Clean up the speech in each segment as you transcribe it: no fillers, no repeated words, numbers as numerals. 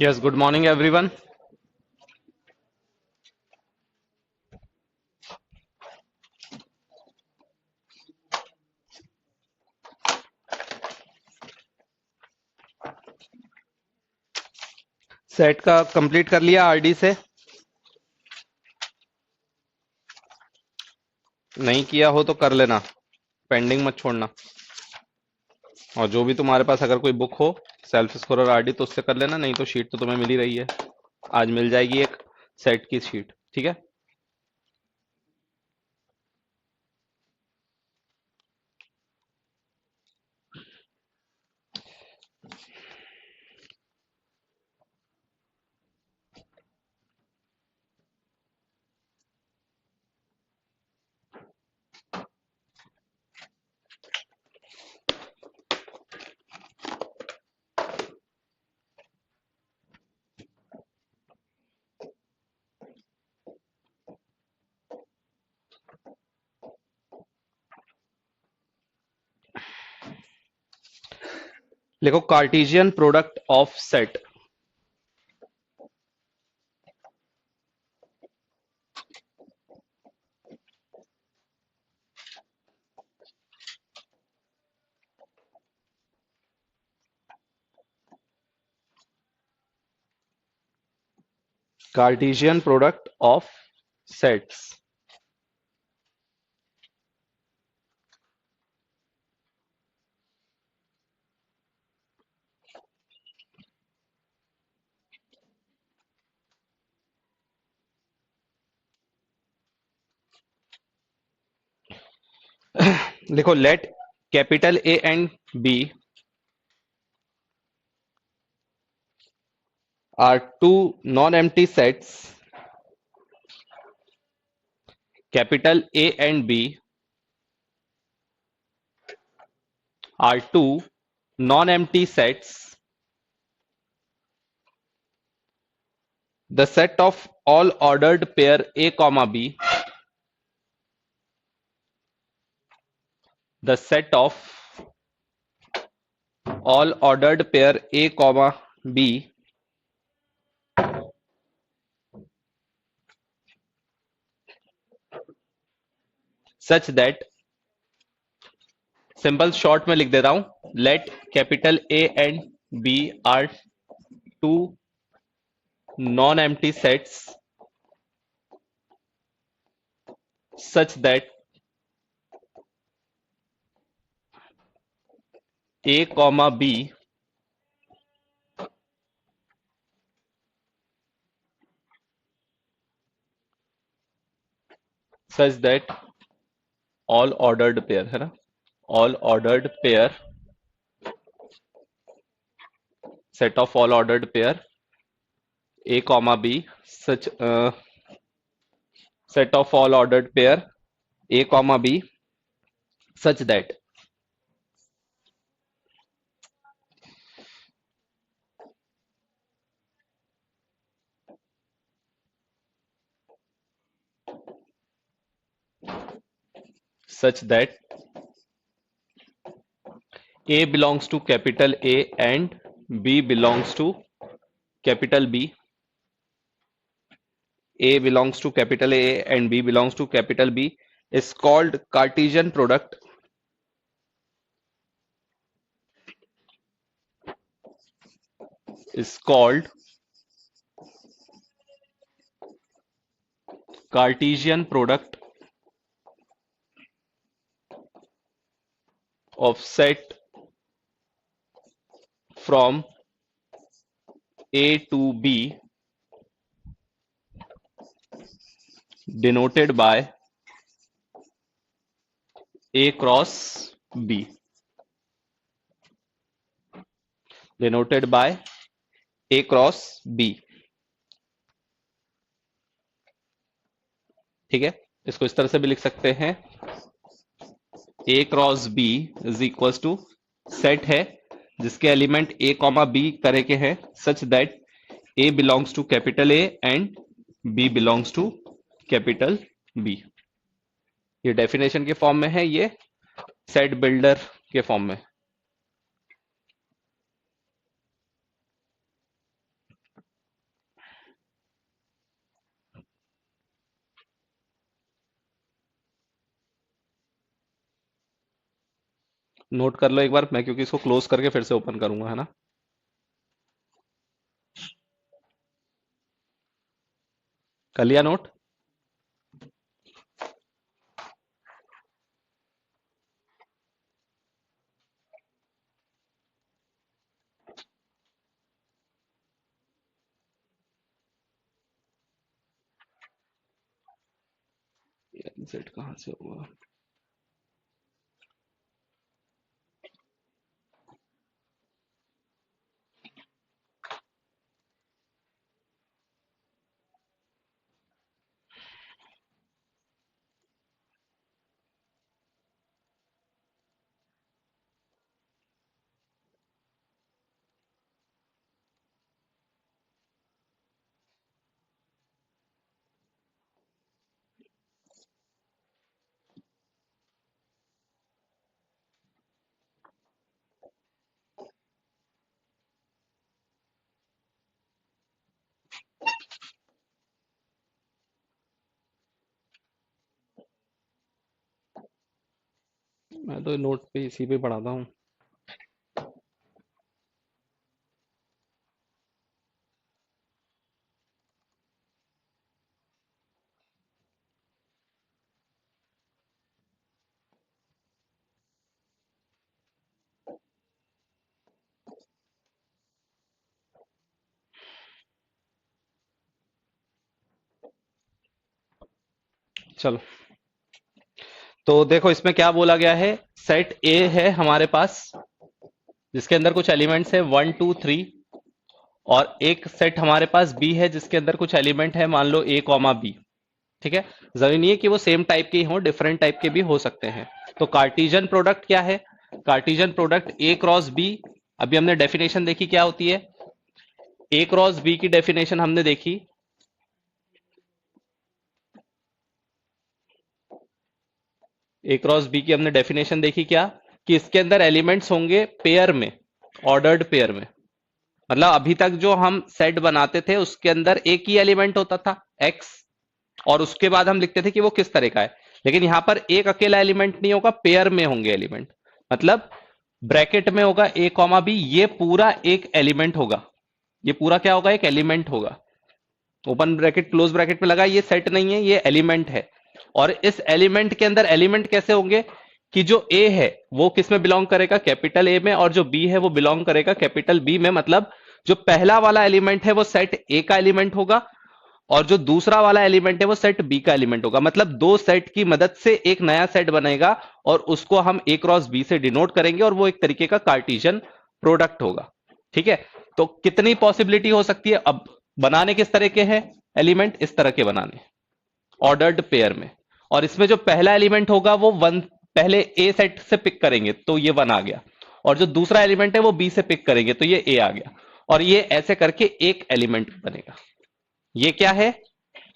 Yes, good morning everyone. Set का complete कर लिया आरडी से? नहीं किया हो तो कर लेना, पेंडिंग मत छोड़ना। और जो भी तुम्हारे पास अगर कोई बुक हो सेल्फ स्कोरर आरडी तो उससे कर लेना, नहीं तो शीट तो तुम्हें मिल ही रही है। आज मिल जाएगी एक सेट की शीट, ठीक है। लिखो Cartesian product of set. Cartesian product of sets. लिखो let capital A and B are two non empty sets. Capital A and B are two non-empty sets. The set of all ordered pair A comma B. The set of all ordered pair A comma B such that, simple short में लिख देता हूं, let capital A and B are two non empty sets such that A comma B such that all ordered pair है ना, all ordered pair, set of all ordered pair A comma B such set of all ordered pair A comma B such that such that A belongs to capital A and B belongs to capital B. A belongs to capital A and B belongs to capital B is called Cartesian product. Is called Cartesian product of set from A to B denoted by A cross B. Denoted by A cross B. ठीक है, इसको इस तरह से भी लिख सकते हैं, A cross B is equal to set है जिसके एलिमेंट A कॉमा B तरह के हैं such that A belongs to capital A and B belongs to capital B। ये डेफिनेशन के फॉर्म में है, ये सेट बिल्डर के फॉर्म में। नोट कर लो एक बार, मैं क्योंकि इसको क्लोज करके फिर से ओपन करूंगा, है ना। कर लिया नोट। एग्जिट कहाँ से होगा। मैं तो नोट पे इसी पे पढ़ाता हूँ। चलो, तो देखो इसमें क्या बोला गया है। सेट ए है हमारे पास, जिसके अंदर कुछ एलिमेंट्स है 1 2 3, और एक सेट हमारे पास बी है जिसके अंदर कुछ एलिमेंट है, मान लो ए कॉमा बी। ठीक है। जरूरी नहीं है कि वो सेम टाइप के ही हों, डिफरेंट टाइप के भी हो सकते हैं। तो कार्टिजन प्रोडक्ट क्या है। Cartesian product A cross B. अभी हमने डेफिनेशन देखी क्या होती है। ए क्रॉस बी की डेफिनेशन हमने देखी। ए क्रॉस बी की हमने डेफिनेशन देखी क्या, कि इसके अंदर एलिमेंट्स होंगे पेयर में, ऑर्डर्ड पेयर में। मतलब अभी तक जो हम सेट बनाते थे उसके अंदर एक ही एलिमेंट होता था एक्स, और उसके बाद हम लिखते थे कि वो किस तरह का है। लेकिन यहां पर एक अकेला एलिमेंट नहीं होगा, पेयर में होंगे एलिमेंट। मतलब ब्रैकेट में होगा ए कॉमा बी, ये पूरा एक एलिमेंट होगा। ये पूरा क्या होगा, एक एलिमेंट होगा। ओपन ब्रैकेट क्लोज ब्रैकेट में लगा, ये सेट नहीं है, ये एलिमेंट है। और इस एलिमेंट के अंदर एलिमेंट कैसे होंगे, कि जो ए है वो किस में बिलोंग करेगा, कैपिटल ए में, और जो बी है वो बिलोंग करेगा कैपिटल बी में। मतलब जो पहला वाला एलिमेंट है वो सेट ए का एलिमेंट होगा, और जो दूसरा वाला एलिमेंट है वो सेट बी का एलिमेंट होगा। मतलब दो सेट की मदद से एक नया सेट बनेगा, और उसको हम ए क्रॉस बी से डिनोट करेंगे, और वो एक तरीके का कार्टिशियन प्रोडक्ट होगा। ठीक है। तो कितनी पॉसिबिलिटी हो सकती है। अब बनाने किस तरह के हैं एलिमेंट, इस तरह के बनाने, ऑर्डर्ड पेयर में। और इसमें जो पहला एलिमेंट होगा वो वन, पहले ए सेट से पिक करेंगे तो ये वन आ गया, और जो दूसरा एलिमेंट है वो बी से पिक करेंगे तो ये ए आ गया, और ये ऐसे करके एक एलिमेंट बनेगा। ये क्या है,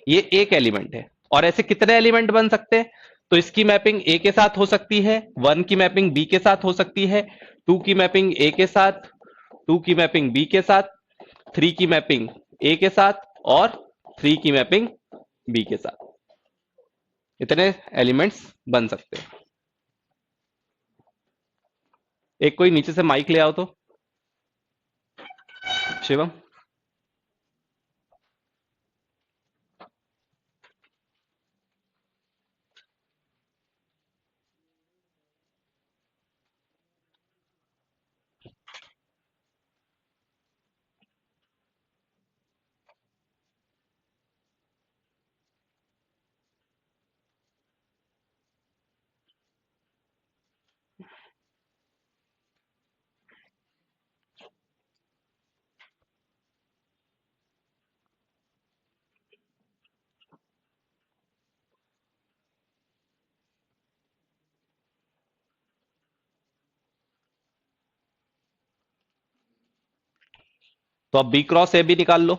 ये एक एलिमेंट है। और ऐसे कितने एलिमेंट बन सकते हैं, तो इसकी मैपिंग ए के साथ हो सकती है, वन की मैपिंग बी के साथ हो सकती है, टू की मैपिंग ए के साथ, टू की मैपिंग बी के साथ, थ्री की मैपिंग ए के साथ, और थ्री की मैपिंग बी के साथ। इतने एलिमेंट्स बन सकते हैं। एक कोई नीचे से माइक ले आओ तो, शिवम। तो अब बी क्रॉस ए भी निकाल लो।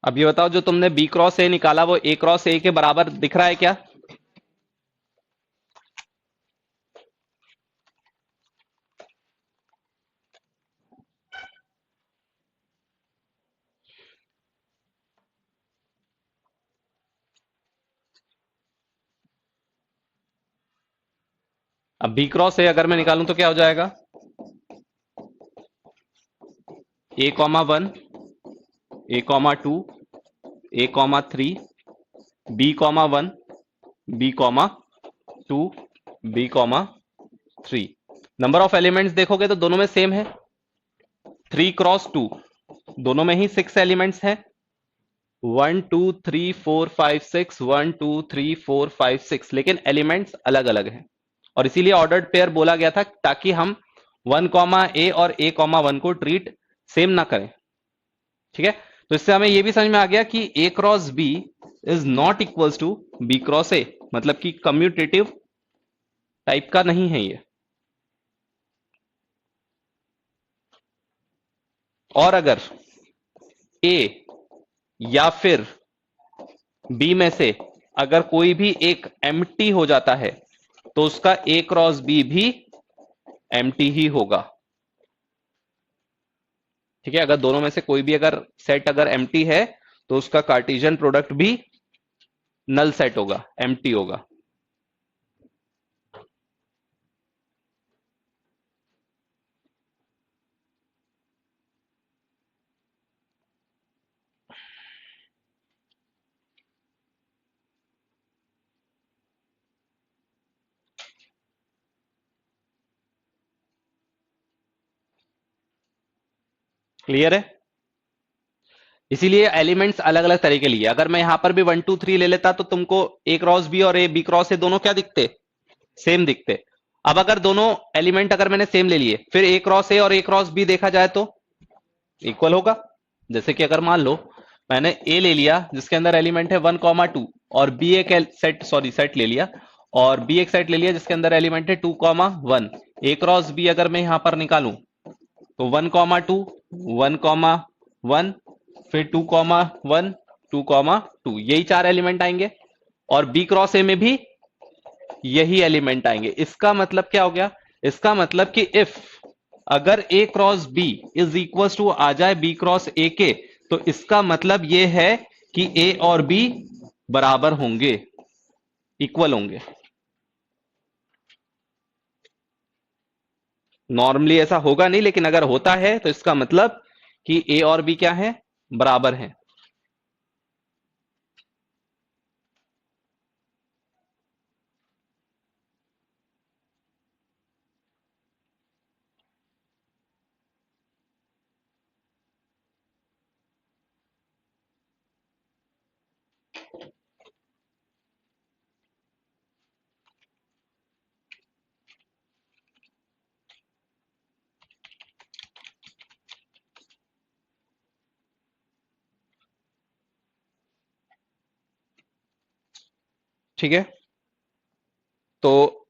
अब ये बताओ, जो तुमने बी क्रॉस ए निकाला वो ए क्रॉस ए के बराबर दिख रहा है क्या? अब बी क्रॉस ए अगर मैं निकालूं तो क्या हो जाएगा? A comma one, A comma two, A comma three, B comma one, B comma two, B comma three. Number of elements देखोगे तो दोनों में सेम है, 3 क्रॉस 2, दोनों में ही 6 एलिमेंट्स हैं। 1 2 3 4 5 6, 1 2 3 4 5 6, लेकिन एलिमेंट्स अलग अलग हैं। और इसीलिए ऑर्डर्ड पेयर बोला गया था, ताकि हम 1 ए और A1 को ट्रीट सेम ना करें। ठीक है, तो इससे हमें यह भी समझ में आ गया कि A cross B is not equals to B cross A, मतलब कि कम्यूटेटिव टाइप का नहीं है ये। और अगर A या फिर B में से अगर कोई भी एक एम्प्टी हो जाता है तो उसका A क्रॉस B भी एम्प्टी ही होगा। ठीक है, अगर दोनों में से कोई भी अगर सेट अगर एम्प्टी है तो उसका कार्टेशियन प्रोडक्ट भी नल सेट होगा, एम्प्टी होगा। क्लियर है? इसीलिए एलिमेंट्स अलग अलग तरह के लिए, अगर मैं यहां पर भी 1 2 3 ले लेता तो तुमको ए क्रॉस बी और ए बी क्रॉस ए दोनों क्या दिखते? सेम दिखते। अब अगर दोनों एलिमेंट अगर मैंने सेम ले लिए, फिर ए क्रॉस ए और ए क्रॉस बी देखा जाए तो इक्वल होगा। जैसे कि अगर मान लो मैंने ए ले लिया जिसके अंदर एलिमेंट है 1 2, और बी एक सेट ले लिया, और बी एक सेट ले लिया जिसके अंदर एलिमेंट है 2 1। ए क्रॉस बी अगर मैं यहां पर निकालूं तो 1 2, 1 1, फिर 2 1, 2 2, यही 4 एलिमेंट आएंगे। और बी क्रॉस ए में भी यही एलिमेंट आएंगे। इसका मतलब क्या हो गया? इसका मतलब कि इफ अगर A cross B is equal to आ जाए बी क्रॉस ए के, तो इसका मतलब यह है कि ए और बी बराबर होंगे, इक्वल होंगे। नॉर्मली ऐसा होगा नहीं, लेकिन अगर होता है तो इसका मतलब कि ए और बी क्या है? बराबर हैं। ठीक है, तो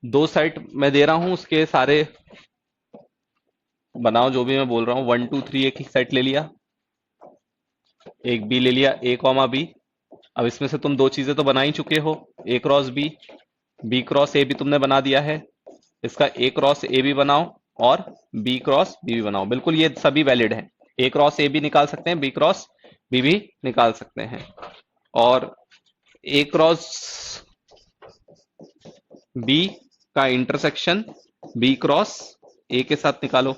दो सेट मैं दे रहा हूं, उसके सारे बनाओ जो भी मैं बोल रहा हूं। 1 2 3 एक सेट ले लिया, एक बी ले लिया, A बी। अब इसमें से तुम दो चीजें तो बना ही चुके हो, ए क्रॉस बी क्रॉस ए भी तुमने बना दिया है। इसका ए क्रॉस ए भी बनाओ और बी क्रॉस बी भी बनाओ। बिल्कुल ये सभी वैलिड है, ए क्रॉस ए भी निकाल सकते हैं, बी क्रॉस बी भी निकाल सकते हैं। और ए क्रॉस बी का इंटरसेक्शन बी क्रॉस ए के साथ निकालो।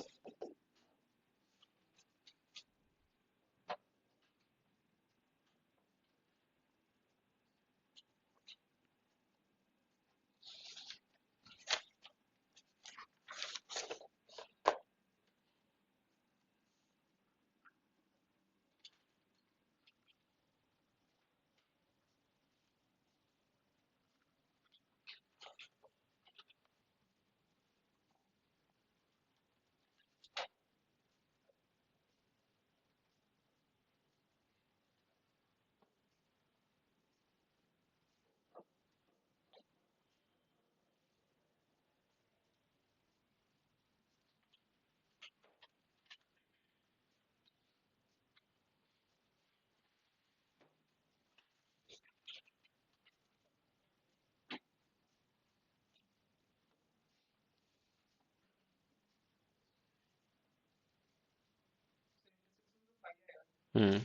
हम्म।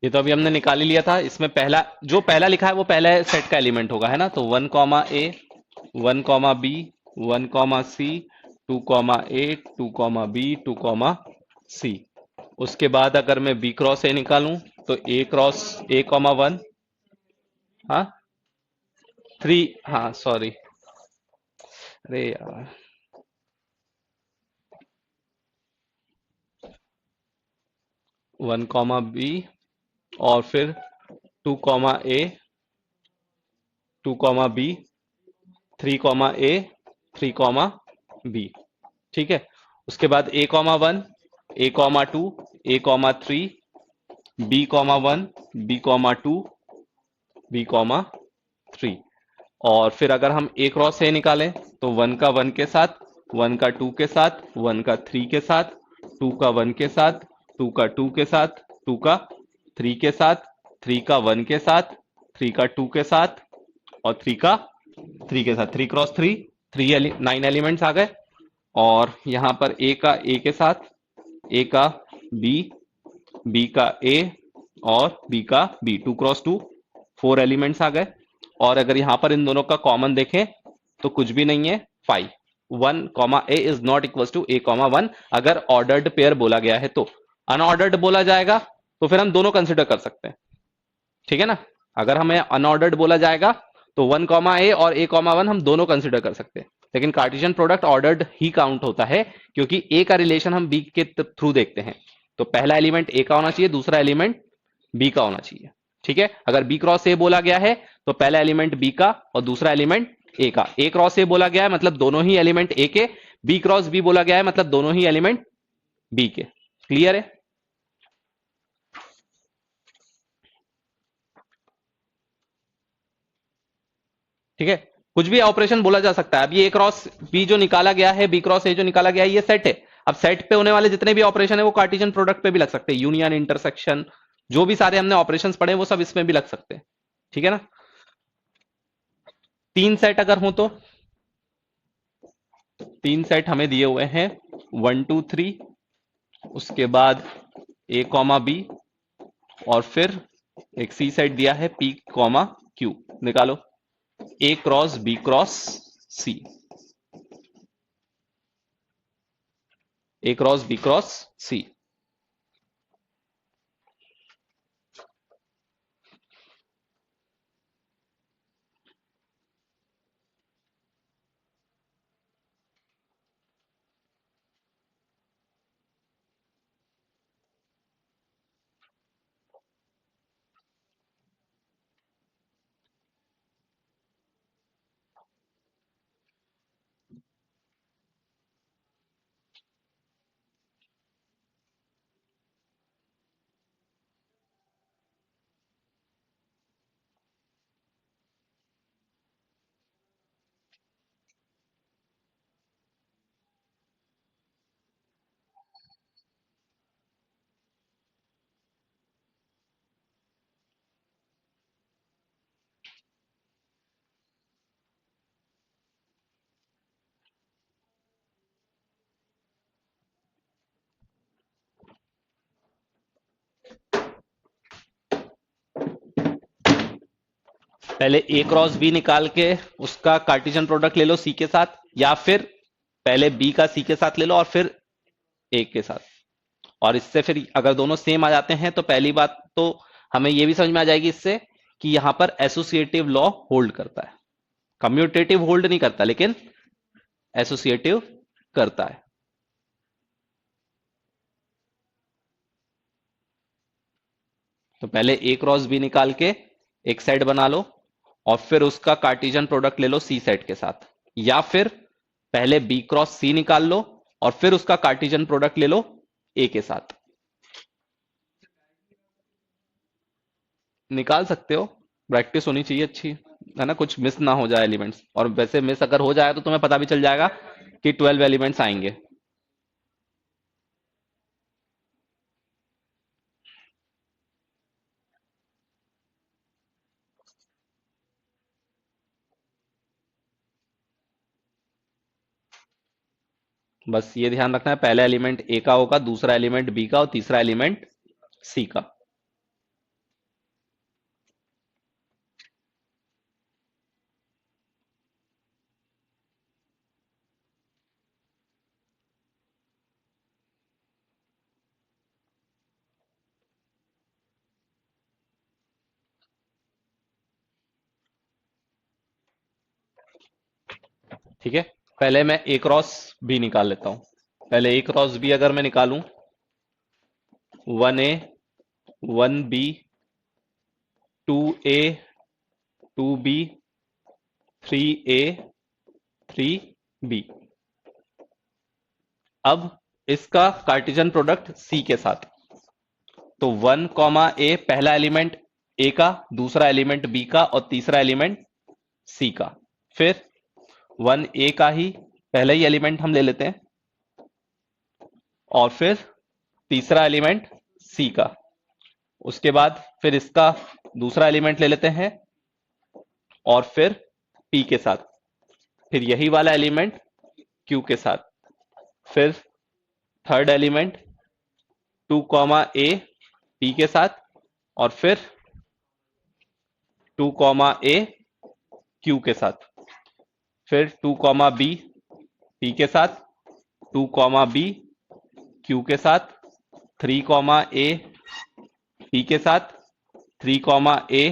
ये तो अभी हमने निकाल ही लिया था। इसमें पहला जो पहला लिखा है वो पहले सेट का एलिमेंट होगा, है ना। तो 1 comma A, 1 comma B, 1 comma C, 2 comma A, 2 comma B, 2 comma सी। उसके बाद अगर मैं बी क्रॉस ए निकालूं तो ए क्रॉस A, 1। हाँ, 3। हाँ सॉरी, अरे यार, 1 कॉमा बी, और फिर 2 comma A, 2 comma B, 3 comma A, 3 comma B. ठीक है। उसके बाद A, 1, A, 2, A, 3, B, 1, B, 2, B, 3। और फिर अगर हम ए क्रॉस ए निकालें तो 1 का 1 के साथ, 1 का 2 के साथ, 1 का 3 के साथ, 2 का 1 के साथ, 2 का 2 के साथ, 2 का 3 के साथ, 3 का 1 के साथ, 3 का 2 के साथ, और 3 का 3 के साथ। 3 क्रॉस 3, 9 एलिमेंट्स आ गए। और यहां पर ए का ए के साथ, ए का बी, बी का ए, और बी का बी, 2 क्रॉस 2, 4 एलिमेंट्स आ गए। और अगर यहां पर इन दोनों का कॉमन देखें तो कुछ भी नहीं है, 5। 1 comma A is not equal to A, 1 अगर ऑर्डर्ड पेयर बोला गया है तो। अनऑर्डर्ड बोला जाएगा तो फिर हम दोनों कंसिडर कर सकते हैं, ठीक है ना। अगर हमें अनऑर्डर्ड बोला जाएगा तो 1 कॉमा ए और A, 1 हम दोनों कंसिडर कर सकते हैं। लेकिन कार्टेशियन प्रोडक्ट ऑर्डर्ड ही काउंट होता है, क्योंकि ए का रिलेशन हम बी के थ्रू देखते हैं। तो पहला एलिमेंट ए का होना चाहिए, दूसरा एलिमेंट बी का होना चाहिए। ठीक है। अगर बी क्रॉस ए बोला गया है तो पहला एलिमेंट बी का और दूसरा एलिमेंट ए का। ए क्रॉस ए बोला गया है मतलब दोनों ही एलिमेंट ए के। बी क्रॉस बी बोला गया है मतलब दोनों ही एलिमेंट बी के। क्लियर है। ठीक है। कुछ भी ऑपरेशन बोला जा सकता है। अब ये ए क्रॉस बी जो निकाला गया है, बी क्रॉस ए जो निकाला गया है, ये सेट है। अब सेट पे होने वाले जितने भी ऑपरेशन है वो कार्टेशियन प्रोडक्ट पे भी लग सकते हैं। यूनियन, इंटरसेक्शन, जो भी सारे हमने ऑपरेशन पढ़े वो सब इसमें भी लग सकते हैं। ठीक है ना। 3 सेट अगर हो तो 3 सेट हमें दिए हुए हैं, 1, 2, 3। उसके बाद A, B, और फिर एक सी सेट दिया है P, Q। निकालो A cross B cross C, A cross B cross C। पहले ए क्रॉस बी निकाल के उसका कार्टेशियन प्रोडक्ट ले लो सी के साथ, या फिर पहले बी का सी के साथ ले लो और फिर ए के साथ। और इससे फिर अगर दोनों सेम आ जाते हैं तो पहली बात तो हमें यह भी समझ में आ जाएगी इससे कि यहां पर एसोसिएटिव लॉ होल्ड करता है। कम्यूटेटिव होल्ड नहीं करता, लेकिन एसोसिएटिव करता है। तो पहले ए क्रॉस बी निकाल के एक सेट बना लो, और फिर उसका कार्टेशियन प्रोडक्ट ले लो सी सेट के साथ। या फिर पहले बी क्रॉस सी निकाल लो और फिर उसका कार्टेशियन प्रोडक्ट ले लो ए के साथ। निकाल सकते हो, प्रैक्टिस होनी चाहिए अच्छी, है ना, कुछ मिस ना हो जाए एलिमेंट्स। और वैसे मिस अगर हो जाए तो तुम्हें पता भी चल जाएगा कि 12 एलिमेंट्स आएंगे। बस ये ध्यान रखना है, पहला एलिमेंट ए का होगा, दूसरा एलिमेंट बी का और तीसरा एलिमेंट सी का। ठीक है, पहले मैं ए क्रॉस बी निकाल लेता हूं। पहले ए क्रॉस बी अगर मैं निकालूं, 1A 1B 2A 2B 3A 3B। अब इसका कार्टेशियन प्रोडक्ट सी के साथ, तो 1 कॉमा ए पहला एलिमेंट ए का, दूसरा एलिमेंट बी का और तीसरा एलिमेंट सी का। फिर 1 ए का ही पहला ही एलिमेंट हम ले लेते हैं, और फिर तीसरा एलिमेंट सी का। उसके बाद फिर इसका दूसरा एलिमेंट ले लेते हैं, और फिर पी के साथ, फिर यही वाला एलिमेंट क्यू के साथ, फिर third element 2 comma A P के साथ, और फिर 2 कॉमा ए क्यू के साथ, फिर 2 कॉमा बी पी के साथ, 2 कॉमा बी क्यू के साथ, 3 कॉमा ए पी के साथ, 3 कॉमा ए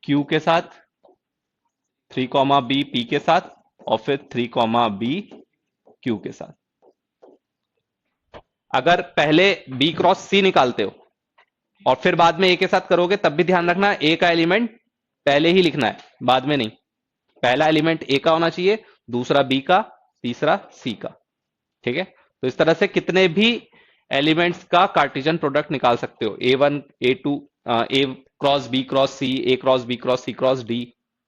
क्यू के साथ, 3 कॉमा बी पी के साथ, और फिर 3 कॉमा बी क्यू के साथ। अगर पहले बी क्रॉस सी निकालते हो और फिर बाद में ए के साथ करोगे, तब भी ध्यान रखना ए का एलिमेंट पहले ही लिखना है, बाद में नहीं। पहला एलिमेंट ए का होना चाहिए, दूसरा बी का, तीसरा सी का। ठीक है, तो इस तरह से कितने भी एलिमेंट्स का कार्टेशियन प्रोडक्ट निकाल सकते हो, A1 A2 A cross B cross C, A cross B cross C cross D,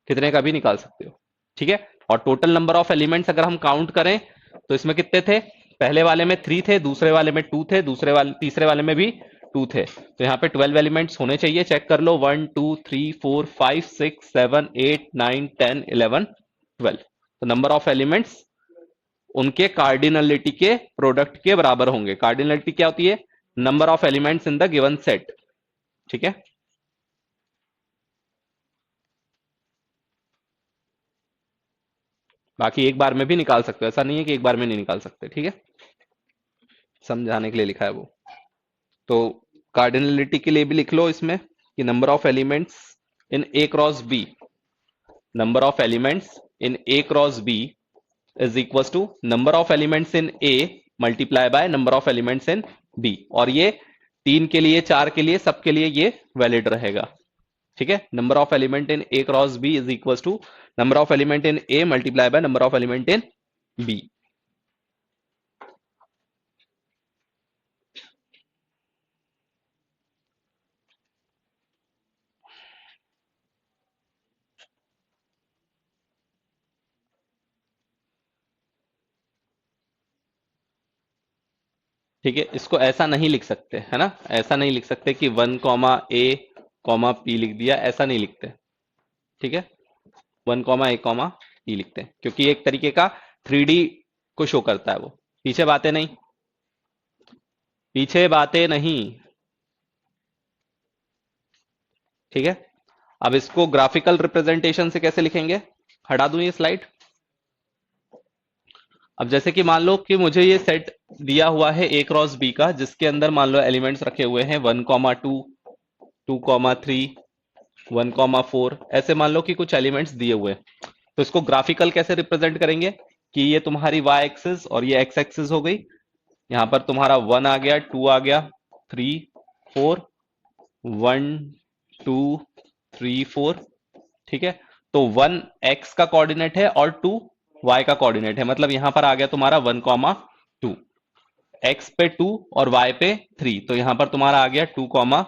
कितने का भी निकाल सकते हो। ठीक है, और टोटल नंबर ऑफ एलिमेंट्स अगर हम काउंट करें तो इसमें कितने थे, पहले वाले में 3 थे, दूसरे वाले में 2 थे, तीसरे वाले में भी 2 थे, तो यहाँ पे 12 एलिमेंट्स होने चाहिए। चेक कर लो, 1 2 3 4 5 6 7 8 9 10 11 12। तो नंबर ऑफ एलिमेंट्स उनके कार्डिनलिटी के प्रोडक्ट के बराबर होंगे। कार्डिनलिटी क्या होती है, number of elements in the given set. ठीक है, बाकी एक बार में भी निकाल सकते हो, ऐसा नहीं है कि एक बार में नहीं निकाल सकते। ठीक है, समझाने के लिए लिखा है वो। तो कार्डिनलिटी के लिए भी लिख लो इसमें कि number of elements in A cross B, number of elements in A cross B is equal to number of elements in A multiply by number of elements in B. और ये 3 के लिए, 4 के लिए, सबके लिए ये वैलिड रहेगा। ठीक है, number of element in A cross B is equal to number of element in A multiply by number of element in B. ठीक है, इसको ऐसा नहीं लिख सकते, है ना, ऐसा नहीं लिख सकते कि 1 कॉमा ए कॉमा पी लिख दिया, ऐसा नहीं लिखते। ठीक है, 1 कॉमा ए कॉमा पी लिखते हैं, क्योंकि एक तरीके का 3D को शो करता है वो। पीछे बातें नहीं, पीछे बातें नहीं। ठीक है, अब इसको ग्राफिकल रिप्रेजेंटेशन से कैसे लिखेंगे, हटा दूं ये स्लाइड। अब जैसे कि मान लो कि मुझे ये सेट दिया हुआ है ए क्रॉस बी का, जिसके अंदर मान लो एलिमेंट्स रखे हुए हैं 1 कॉमा 2 2 कॉमा 3 1 कॉमा 4, ऐसे मान लो कि कुछ एलिमेंट्स दिए हुए हैं। तो इसको ग्राफिकल कैसे रिप्रेजेंट करेंगे कि ये तुम्हारी वाई एक्सिस और ये एक्स एक्सिस हो गई। यहां पर तुम्हारा 1 आ गया, 2 आ गया, 3 4 1 2 3 4। ठीक है, तो 1 एक्स का कोऑर्डिनेट है और 2 वाई का कोऑर्डिनेट है, मतलब यहां पर आ गया तुम्हारा 1 कॉमा 2, एक्स पे 2 और वाई पे 3, तो यहां पर तुम्हारा आ गया 2 कॉमा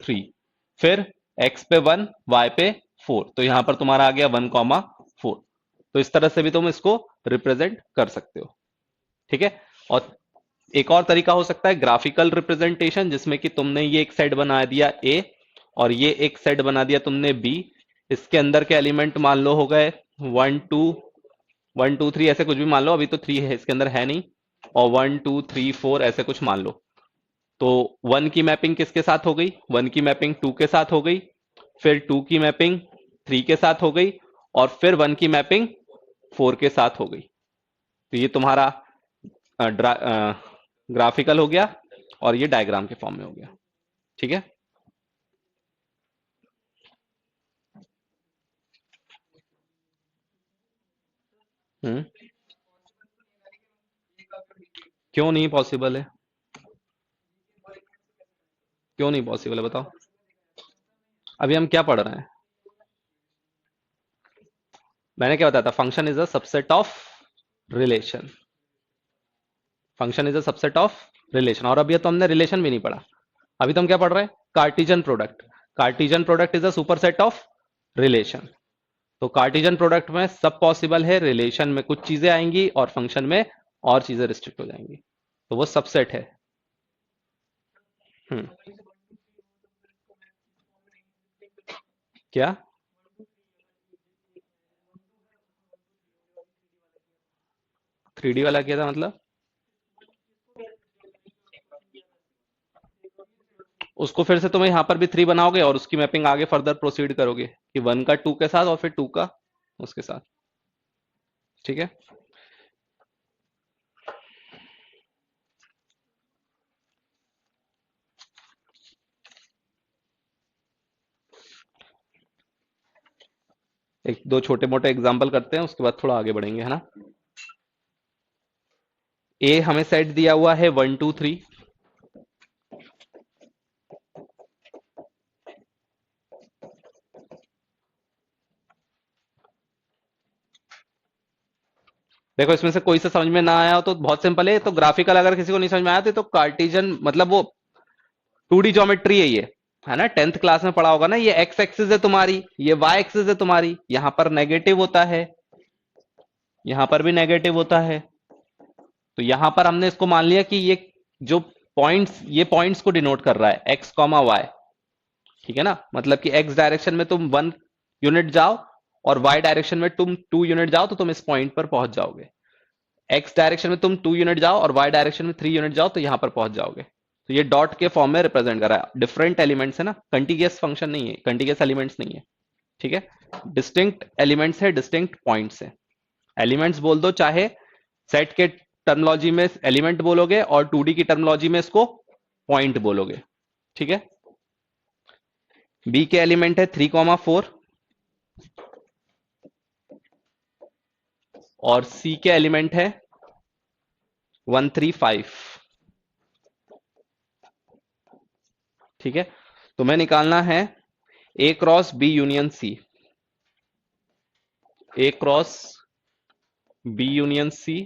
3। फिर एक्स पे 1 वाई पे 4, तो यहां पर तुम्हारा आ गया 1 कॉमा 4। तो इस तरह से भी तुम इसको रिप्रेजेंट कर सकते हो। ठीक है, और एक और तरीका हो सकता है ग्राफिकल रिप्रेजेंटेशन, जिसमें कि तुमने ये एक सेट बना दिया ए और ये एक सेट बना दिया तुमने बी। इसके अंदर के एलिमेंट मान लो हो गए 1 2 1 2 3, ऐसे कुछ भी मान लो, अभी तो 3 है, इसके अंदर है नहीं। और 1 2 3 4 ऐसे कुछ मान लो। तो 1 की मैपिंग किसके साथ हो गई? 1 की मैपिंग 2 के साथ हो गई, फिर 2 की मैपिंग 3 के साथ हो गई, और फिर 1 की मैपिंग 4 के साथ हो गई। तो ये तुम्हारा ग्राफिकल हो गया और ये डायग्राम के फॉर्म में हो गया। ठीक है। हम्म। क्यों नहीं पॉसिबल है? क्यों नहीं पॉसिबल है बताओ? अभी हम क्या पढ़ रहे हैं? मैंने क्या बताया था? Function is a subset of relation. Function is a subset of relation. और अभी तो हमने रिलेशन भी नहीं पढ़ा। अभी तो हम क्या पढ़ रहे हैं? Cartesian product. Cartesian product is a superset of relation. तो कार्टिजन प्रोडक्ट में सब पॉसिबल है, रिलेशन में कुछ चीजें आएंगी और फंक्शन में और चीजें रिस्ट्रिक्ट हो जाएंगी। तो वो सबसेट है। हम्म। क्या? 3D वाला क्या था मतलब? उसको फिर से तुम यहां पर भी 3 बनाओगे और उसकी मैपिंग आगे फर्दर प्रोसीड करोगे कि 1 का 2 के साथ और फिर 2 का उसके साथ। ठीक है। एक दो छोटे मोटे एग्जांपल करते हैं, उसके बाद थोड़ा आगे बढ़ेंगे, है ना। ए हमें सेट दिया हुआ है 1 2 3। देखो इसमें से कोई सा समझ में ना आया हो तो बहुत सिंपल है, तो ग्राफिकल अगर किसी को नहीं समझ में आया तो कार्टिजन मतलब वो 2D ज्योमेट्री है ये, है ना। 10th क्लास में पढ़ा होगा ना। ये एक्स एक्सिस है तुम्हारी, ये वाई एक्सिस है तुम्हारी, यहां पर नेगेटिव होता है, यहां पर भी नेगेटिव होता है। तो यहां पर हमने इसको मान लिया कि ये जो पॉइंट्स, ये पॉइंट्स को डिनोट कर रहा है एक्स कॉमा वाई। ठीक है ना। मतलब कि एक्स डायरेक्शन में तुम 1 यूनिट जाओ और वाई डायरेक्शन में तुम 2 यूनिट जाओ तो तुम इस पॉइंट पर पहुंच जाओगे। एक्स डायरेक्शन में तुम 2 यूनिट जाओ और वाई डायरेक्शन में 3 यूनिट जाओ तो यहां पर पहुंच जाओगे। तो ये डॉट के फॉर्म में रिप्रेजेंट कर रहा है। डिफरेंट एलिमेंट्स है ना, कंटिगियस फंक्शन नहीं है, कंटिगियस एलिमेंट्स नहीं है। ठीक है। डिस्टिंक्ट एलिमेंट्स है, डिस्टिंक्ट पॉइंट्स है। एलिमेंट्स बोल दो, चाहे सेट के टर्मोलॉजी में एलिमेंट बोलोगे और 2D की टर्मोलॉजी में इसको पॉइंट बोलोगे। ठीक है। बी के एलिमेंट है 3 4 और सी के एलिमेंट है 1 3 5। ठीक है। तुम्हें निकालना है A cross B union C. A cross B union सी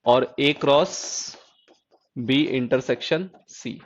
और ए क्रॉस बी इंटरसेक्शन सी।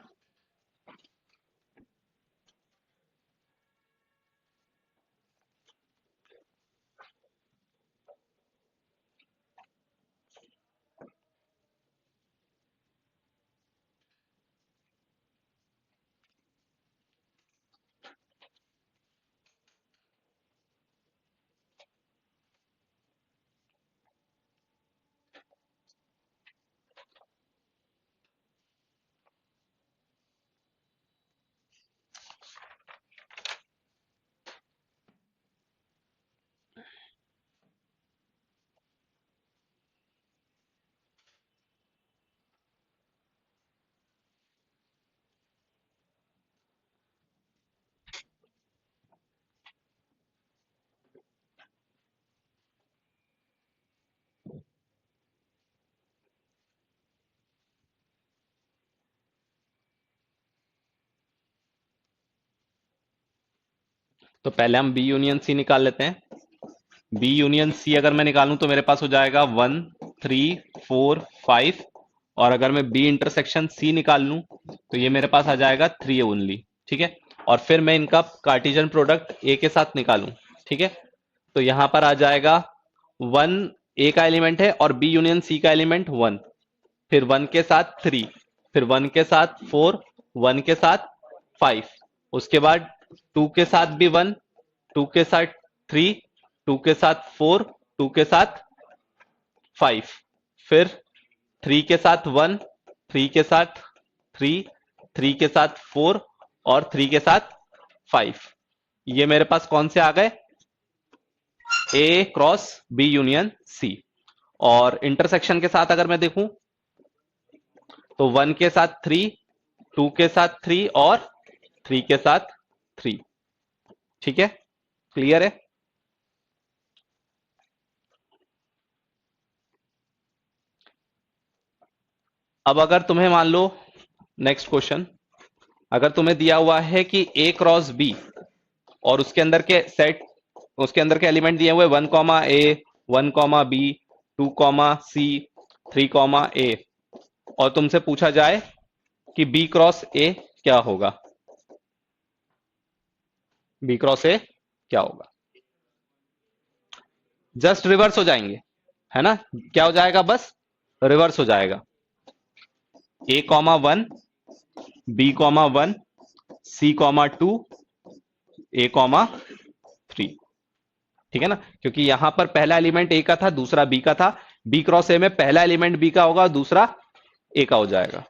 तो पहले हम बी यूनियन सी निकाल लेते हैं। बी यूनियन सी अगर मैं निकालूं तो मेरे पास हो जाएगा 1 3 4 5। और अगर मैं बी इंटरसेक्शन सी निकाल लूं तो ये मेरे पास आ जाएगा 3 ओनली। ठीक है। और फिर मैं इनका कार्टिजन प्रोडक्ट ए के साथ निकालूं। ठीक है। तो यहां पर आ जाएगा 1 ए का एलिमेंट है और बी यूनियन सी का एलिमेंट 1, फिर 1 के साथ 3, फिर 1 के साथ 4, 1 के साथ 5, उसके बाद 2 के साथ भी 1, 2 के साथ 3, 2 के साथ 4, 2 के साथ 5, फिर 3 के साथ 1, 3 के साथ 3, 3 के साथ 4 और 3 के साथ 5। ये मेरे पास कौन से आ गए? ए क्रॉस बी यूनियन सी। और इंटरसेक्शन के साथ अगर मैं देखूं तो 1 के साथ 3, 2 के साथ 3 और 3 के साथ 3। ठीक है, क्लियर है? अब अगर तुम्हें मान लो, नेक्स्ट क्वेश्चन, अगर तुम्हें दिया हुआ है कि ए क्रॉस बी और उसके अंदर के सेट, उसके अंदर के एलिमेंट दिए हुए 1 comma A, 1 comma B, 2 comma C, 3 comma ए, और तुमसे पूछा जाए कि बी क्रॉस ए क्या होगा? बी क्रॉस ए क्या होगा? जस्ट रिवर्स हो जाएंगे, है ना? क्या हो जाएगा? बस रिवर्स हो जाएगा। A comma 1, B comma 1, C comma 2, A comma 3। ठीक है ना, क्योंकि यहां पर पहला एलिमेंट ए का था, दूसरा बी का था। बी क्रॉस ए में पहला एलिमेंट बी का होगा और दूसरा ए का हो जाएगा।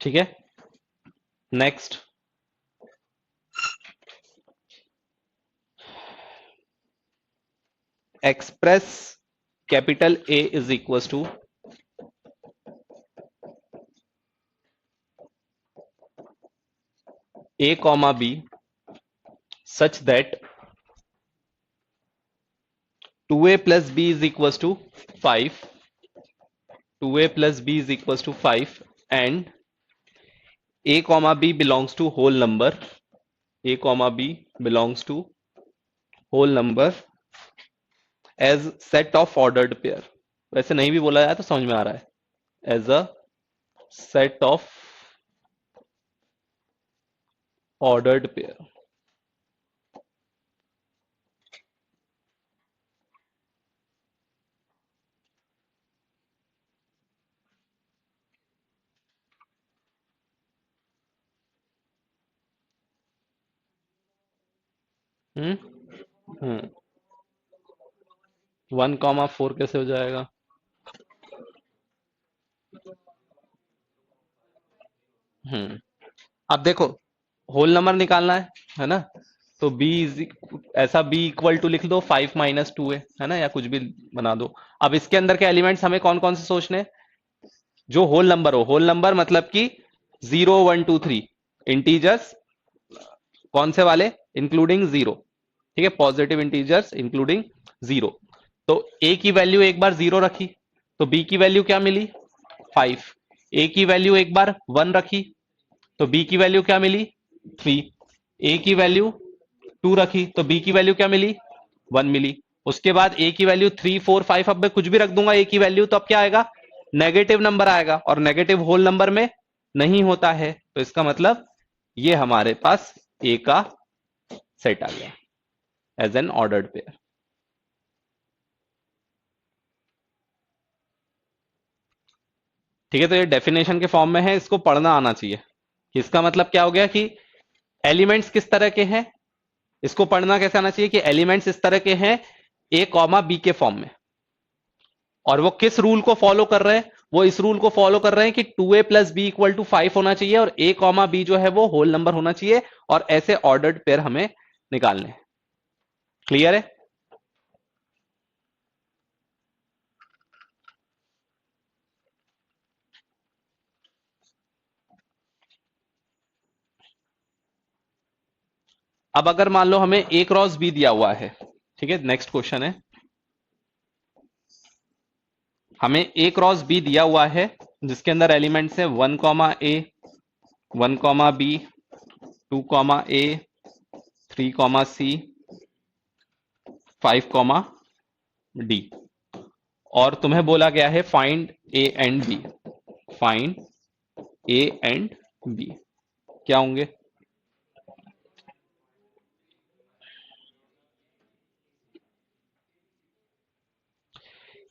ठीक है, next, express capital A is equal to A comma B such that 2a plus b is equals to 5, 2a plus b is equals to 5, and a comma b belongs to whole number, a comma b belongs to whole number as set of ordered pair। वैसे नहीं भी बोला जाए तो समझ में आ रहा है, as a set of ordered pair। हम्म 1,4 कैसे हो जाएगा? अब देखो, होल नंबर निकालना है ना? तो b इज, ऐसा b इक्वल टू लिख दो 5 माइनस 2 है ना, या कुछ भी बना दो। अब इसके अंदर के एलिमेंट्स हमें कौन कौन से सोचने? जो होल नंबर हो। होल नंबर मतलब कि 0, 1, 2, 3 इंटीजर्स, कौन से वाले? Including zero. ठीक है, पॉजिटिव इंटीजर्स इंक्लूडिंग जीरो। तो a की वैल्यू एक बार 0 रखी तो b की वैल्यू क्या मिली? 5। a की वैल्यू एक बार 1 रखी तो b की वैल्यू क्या मिली? 3। a की वैल्यू 2 रखी तो b की वैल्यू क्या मिली? 1 मिली। उसके बाद a की वैल्यू 3, 4, 5, अब मैं कुछ भी रख दूंगा a की वैल्यू, तो अब क्या आएगा? नेगेटिव नंबर आएगा, और नेगेटिव होल नंबर में नहीं होता है, तो इसका मतलब ये हमारे पास a का सेट आ गया एज एन ऑर्डर्ड पेयर। ठीक है, तो ये डेफिनेशन के फॉर्म में है, इसको पढ़ना आना चाहिए। इसका मतलब क्या हो गया कि एलिमेंट्स किस तरह के हैं, इसको पढ़ना कैसे आना चाहिए कि एलिमेंट्स इस तरह के हैं ए कॉमा बी के फॉर्म में, और वो किस रूल को फॉलो कर रहे हैं? वो इस रूल को फॉलो कर रहे हैं कि 2a plus B equal to 5 होना चाहिए और a कॉमा बी जो है वो होल नंबर होना चाहिए, और ऐसे ऑर्डर्ड पेयर हमें निकालने हैं। क्लियर है? अब अगर मान लो हमें a क्रॉस बी दिया हुआ है, ठीक है, नेक्स्ट क्वेश्चन है, हमें a क्रॉस बी दिया हुआ है जिसके अंदर एलिमेंट्स है 1 comma A, 1 comma B, 2 comma A, 3 comma C, 5 comma D. और तुम्हें बोला गया है find A and B. Find A and B क्या होंगे?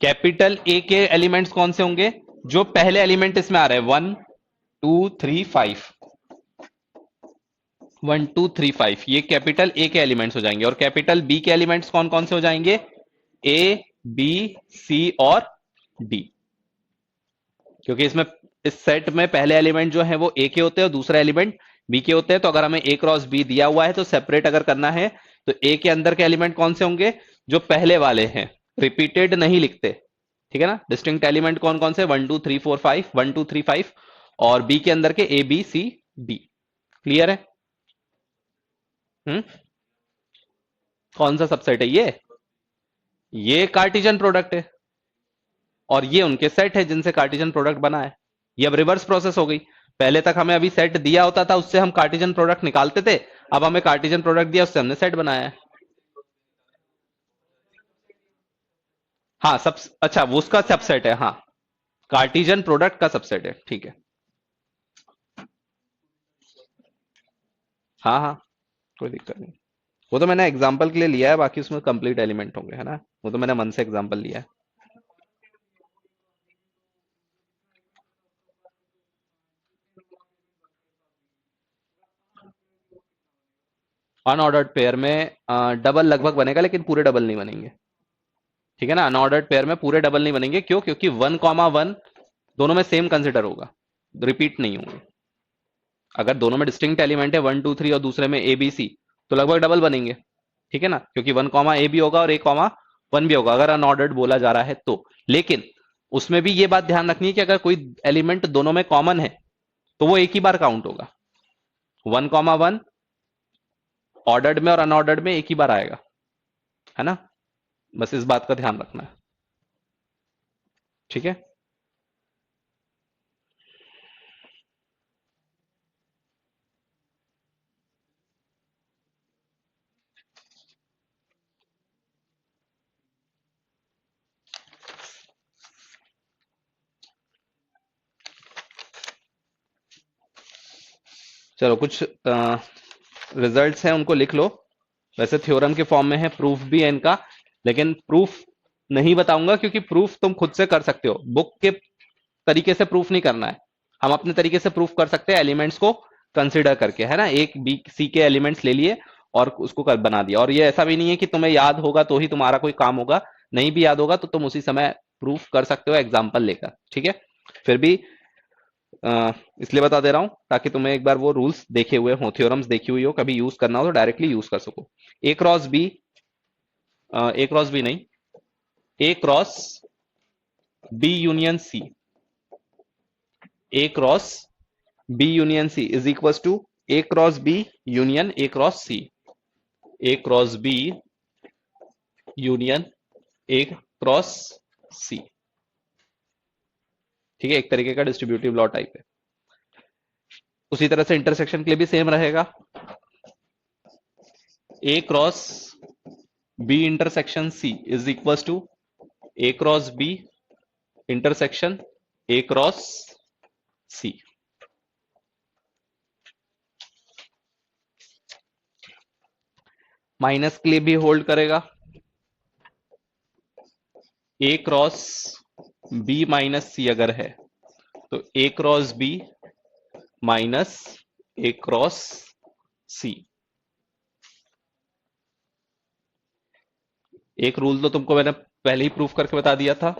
कैपिटल ए के एलिमेंट्स कौन से होंगे? जो पहले एलिमेंट इसमें आ रहा है, 1 2 3 5। 1 2 3 5 ये कैपिटल ए के एलिमेंट्स हो जाएंगे। और कैपिटल बी के एलिमेंट्स कौन कौन से हो जाएंगे? ए, बी, सी और डी। क्योंकि इसमें इस सेट में पहले एलिमेंट जो है वो ए के होते हैं और दूसरा एलिमेंट बी के होते हैं। तो अगर हमें ए क्रॉस बी दिया हुआ है तो सेपरेट अगर करना है तो ए के अंदर के एलिमेंट कौन से होंगे? जो पहले वाले हैं, रिपीटेड नहीं लिखते, ठीक है ना। डिस्टिंक्ट एलिमेंट कौन कौन से? 1 2 3 4 5, 1 2 3 5। और बी के अंदर के A B C D. Clear है? हम्म। कौन सा सबसेट है ये कार्टिजन प्रोडक्ट है और ये उनके सेट है जिनसे कार्टिजन प्रोडक्ट बना है। ये अब रिवर्स प्रोसेस हो गई। पहले तक हमें अभी सेट दिया होता था, उससे हम कार्टिजन प्रोडक्ट निकालते थे। अब हमें कार्टिजन प्रोडक्ट दिया, उससे हमने सेट बनाया है। हाँ, सब अच्छा, वो उसका सबसेट है। हाँ, कार्टिजन प्रोडक्ट का सबसेट है, ठीक है। हाँ हाँ, कोई दिक्कत नहीं। वो तो मैंने एग्जांपल के लिए लिया है, बाकी उसमें कंप्लीट एलिमेंट होंगे, है ना। वो तो मैंने मन से एग्जांपल लिया है। अनऑर्डर्ड पेयर में डबल लगभग बनेगा, लेकिन पूरे डबल नहीं बनेंगे, ठीक है ना। अनऑर्डर्ड पेयर में पूरे डबल नहीं बनेंगे। क्यों? क्योंकि 1 1 दोनों में सेम कंसिडर होगा, रिपीट नहीं होंगे। अगर दोनों में डिस्टिंक्ट एलिमेंट है 1 2 3 और दूसरे में ए बी सी, तो लगभग डबल बनेंगे, ठीक है ना। क्योंकि 1 ए भी होगा और A 1 भी होगा, अगर अनऑर्डर्ड बोला जा रहा है तो। लेकिन उसमें भी ये बात ध्यान रखनी है कि अगर कोई एलिमेंट दोनों में कॉमन है तो वो एक ही बार काउंट होगा। 1 1 ऑर्डर्ड में और अनऑर्डर्ड में एक ही बार आएगा, है ना। बस इस बात का ध्यान रखना है, ठीक है। चलो, कुछ रिजल्ट्स हैं उनको लिख लो। वैसे थ्योरम के फॉर्म में है, प्रूफ भी है इनका, लेकिन प्रूफ नहीं बताऊंगा क्योंकि प्रूफ तुम खुद से कर सकते हो। बुक के तरीके से प्रूफ नहीं करना है, हम अपने तरीके से प्रूफ कर सकते हैं एलिमेंट्स को कंसिडर करके, है ना। एक बी सी के एलिमेंट्स ले लिए और उसको बना दिया। और ये ऐसा भी नहीं है कि तुम्हें याद होगा तो ही तुम्हारा कोई काम होगा, नहीं भी याद होगा तो तुम उसी समय प्रूफ कर सकते हो एग्जाम्पल लेकर, ठीक है। फिर भी इसलिए बता दे रहा हूं ताकि तुम्हें एक बार वो रूल्स देखे हुए हो, थ्योरम्स देखी हुई हो, कभी यूज करना हो तो डायरेक्टली यूज कर सको। A cross B, A cross B नहीं, A cross B union C, A cross B union C is equal to A cross B union A cross C. A cross B union A cross C, ठीक है। एक तरीके का distributive law type है। उसी तरह से इंटरसेक्शन के लिए भी सेम रहेगा। A cross B intersection C is equal to A cross B intersection A cross C. Minus के लिए भी होल्ड करेगा। A cross B minus C अगर है तो A cross B minus A cross C. एक रूल तो तुमको मैंने पहले ही प्रूफ करके बता दिया था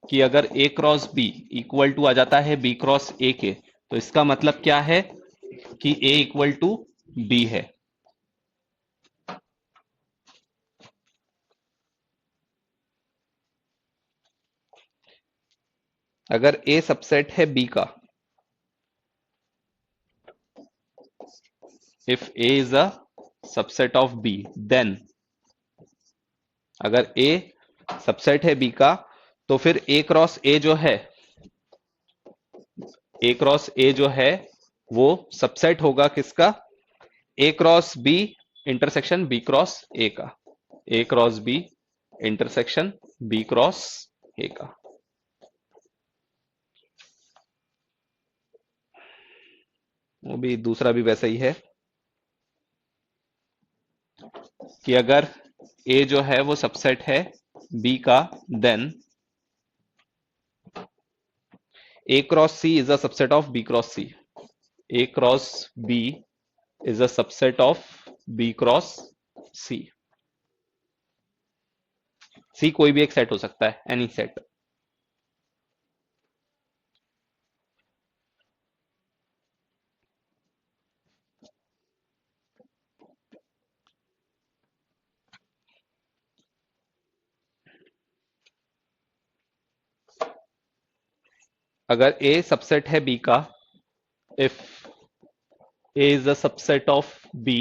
कि अगर A cross B equal to आ जाता है बी क्रॉस ए के, तो इसका मतलब क्या है कि ए इक्वल टू बी है। अगर ए सबसेट है बी का, if A is a subset of B, then अगर ए सबसेट है बी का तो फिर ए क्रॉस ए जो है, ए क्रॉस ए जो है वो सबसेट होगा किसका? A cross B intersection B cross A का। A cross B intersection B cross A का। वो भी दूसरा भी वैसा ही है कि अगर ए जो है वो सबसेट है बी का, then A cross C is a subset of B cross C. A cross B is a subset of B cross C. C कोई भी एक सेट हो सकता है, एनी सेट। अगर A सबसेट है B का, if A is a subset of B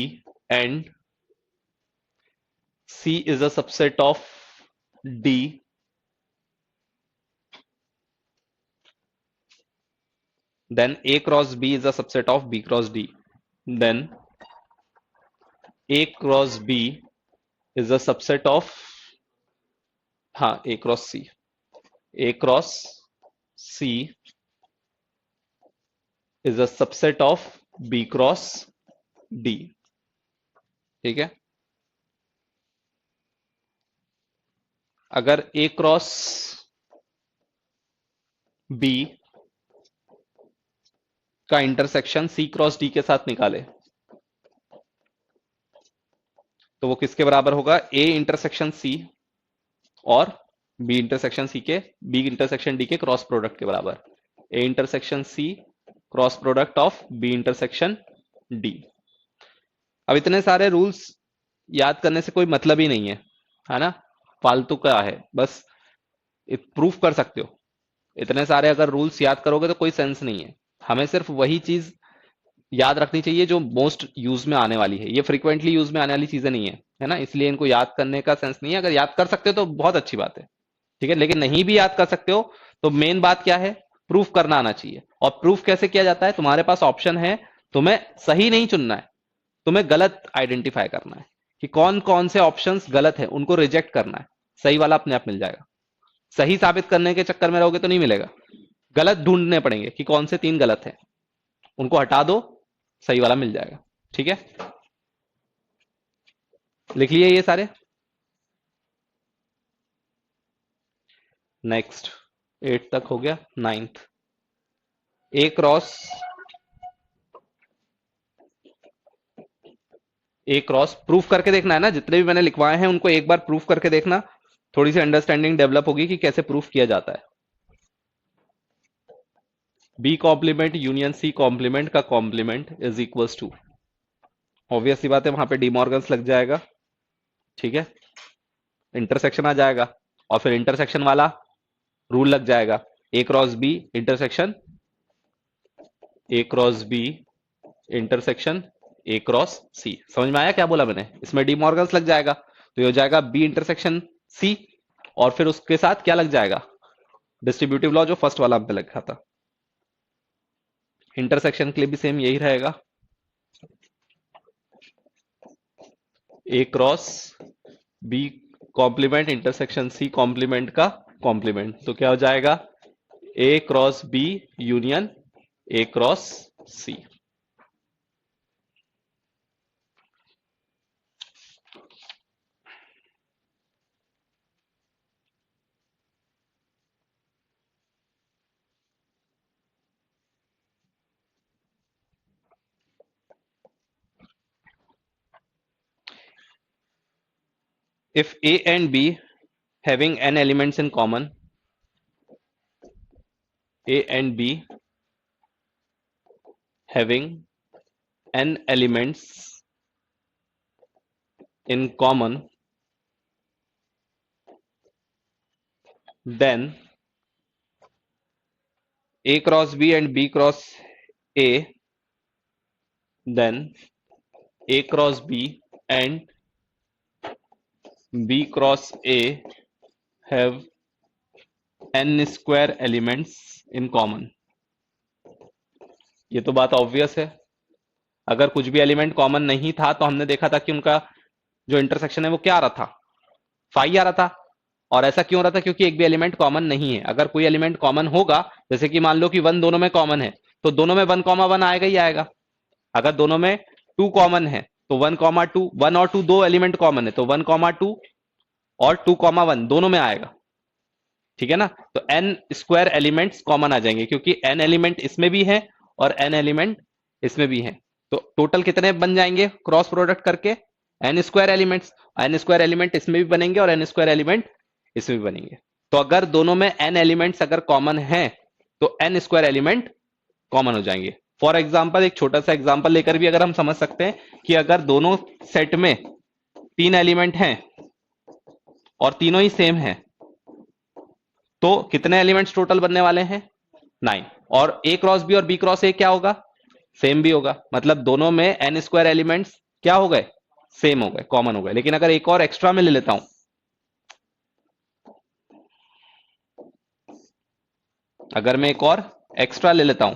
and C is a subset of D, then A cross B is a subset of B cross D. Then A cross B is a subset of, हाँ, A cross C. A cross C is a subset of B cross D. ठीक है। अगर A cross B का intersection C cross D के साथ निकाले तो वो किसके बराबर होगा? A इंटरसेक्शन C और B इंटरसेक्शन C के, B इंटरसेक्शन D के क्रॉस प्रोडक्ट के बराबर। A intersection C cross product of B intersection D। अब इतने सारे रूल्स याद करने से कोई मतलब ही नहीं है ना, फालतू का है, बस प्रूफ कर सकते हो। इतने सारे अगर रूल्स याद करोगे तो कोई सेंस नहीं है। हमें सिर्फ वही चीज याद रखनी चाहिए जो मोस्ट यूज में आने वाली है। ये फ्रीक्वेंटली यूज में आने वाली चीजें नहीं है ना, इसलिए इनको याद करने का सेंस नहीं है। अगर याद कर सकते हो तो बहुत अच्छी बात है, ठीक है, लेकिन नहीं भी याद कर सकते हो तो मेन बात क्या है? प्रूफ करना आना चाहिए। और प्रूफ कैसे किया जाता है? तुम्हारे पास ऑप्शन है, तुम्हें सही नहीं चुनना है, तुम्हें गलत आइडेंटिफाई करना है कि कौन कौन से ऑप्शंस गलत है, उनको रिजेक्ट करना है। सही वाला अपने आप मिल जाएगा। सही साबित करने के चक्कर में रहोगे तो नहीं मिलेगा, गलत ढूंढने पड़ेंगे कि कौन से 3 गलत है, उनको हटा दो, सही वाला मिल जाएगा। ठीक है, लिख लिए ये सारे। नेक्स्ट 8 तक हो गया, 9th ए क्रॉस प्रूफ करके देखना है ना। जितने भी मैंने लिखवाए हैं उनको एक बार प्रूफ करके देखना, थोड़ी सी अंडरस्टैंडिंग डेवलप होगी कि कैसे प्रूफ किया जाता है। B complement union C complement का complement is equals to, obvious सी बात है, वहां पे डीमॉर्गन्स लग जाएगा। ठीक है, इंटरसेक्शन आ जाएगा और फिर इंटरसेक्शन वाला रूल लग जाएगा, A cross B intersection A cross B intersection A cross C. समझ में आया क्या बोला मैंने? इसमें डीमॉर्गन्स लग जाएगा तो ये हो जाएगा बी इंटरसेक्शन सी, और फिर उसके साथ क्या लग जाएगा? डिस्ट्रीब्यूटिव लॉ जो फर्स्ट वाला पे लगा था। इंटरसेक्शन के लिए भी सेम यही रहेगा, A cross B complement intersection C complement का कॉम्प्लीमेंट। तो क्या हो जाएगा? A cross B union A cross C. If A and B having n elements in common, A and B having n elements in common, then A cross B and B cross A, then A cross B and B cross A have n square elements in common। ये तो बात obvious है। अगर कुछ भी element common नहीं था तो हमने देखा था कि उनका जो इंटरसेक्शन है वो क्या आ रहा था? फाई आ रहा था। और ऐसा क्यों हो रहा था? क्योंकि एक भी एलिमेंट कॉमन नहीं है। अगर कोई एलिमेंट कॉमन होगा, जैसे कि मान लो कि 1 दोनों में कॉमन है, तो दोनों में 1,1 आएगा ही आएगा। अगर दोनों में 2 कॉमन है तो 1,2, 1 और 2 दो एलिमेंट कॉमन है तो 1,2 और 2,1 दोनों में आएगा। ठीक है ना? तो n स्क्वायर एलिमेंट्स कॉमन आ जाएंगे, क्योंकि n एलिमेंट इसमें भी है और n एलिमेंट इसमें भी है। तो टोटल कितने बन जाएंगे क्रॉस प्रोडक्ट करके? n square elements. n square element इसमें भी बनेंगे और n स्क्वायर एलिमेंट इसमें भी बनेंगे। तो अगर दोनों में n एलिमेंट्स अगर कॉमन है तो n स्क्वायर एलिमेंट कॉमन हो जाएंगे। फॉर एग्जाम्पल, एक छोटा सा एग्जाम्पल लेकर भी अगर हम समझ सकते हैं कि अगर दोनों सेट में 3 एलिमेंट हैं और तीनों ही सेम हैं, तो कितने एलिमेंट्स टोटल बनने वाले हैं? 9। और a क्रॉस बी और b क्रॉस a क्या होगा? सेम भी होगा। मतलब दोनों में n स्क्वायर एलिमेंट्स क्या हो गए? सेम हो गए, कॉमन हो गए। लेकिन अगर एक और एक्स्ट्रा में ले लेता हूं, अगर मैं एक और एक्स्ट्रा ले लेता हूं,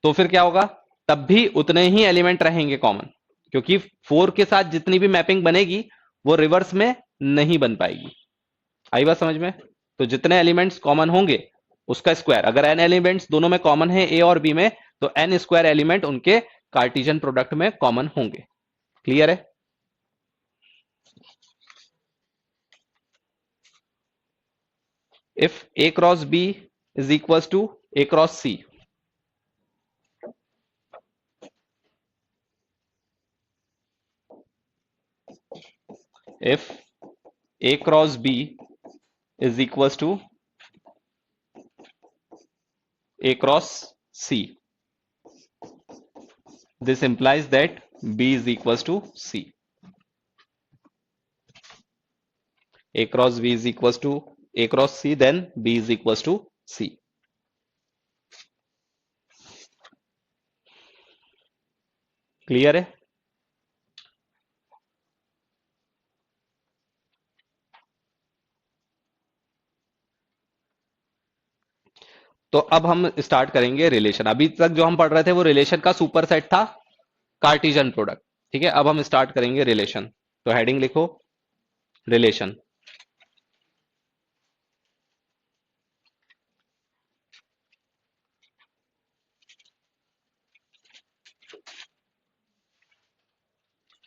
तो फिर क्या होगा? तब भी उतने ही एलिमेंट रहेंगे कॉमन, क्योंकि 4 के साथ जितनी भी मैपिंग बनेगी वो रिवर्स में नहीं बन पाएगी। आई बात समझ में? तो जितने एलिमेंट्स कॉमन होंगे उसका स्क्वायर, अगर n एलिमेंट्स दोनों में कॉमन है a और b में, तो n स्क्वायर एलिमेंट उनके कार्टेशियन प्रोडक्ट में कॉमन होंगे। क्लियर है? If a cross b is equal to a cross c, if a cross b is equals to a cross c, this implies that b is equals to c. A cross b is equals to a cross c, then b is equals to c. Clear है? तो अब हम start करेंगे relation. अभी तक जो हम पढ़ रहे थे वो रिलेशन का सुपर सेट था, कार्टेशियन प्रोडक्ट। ठीक है, अब हम स्टार्ट करेंगे रिलेशन। तो हेडिंग लिखो, रिलेशन।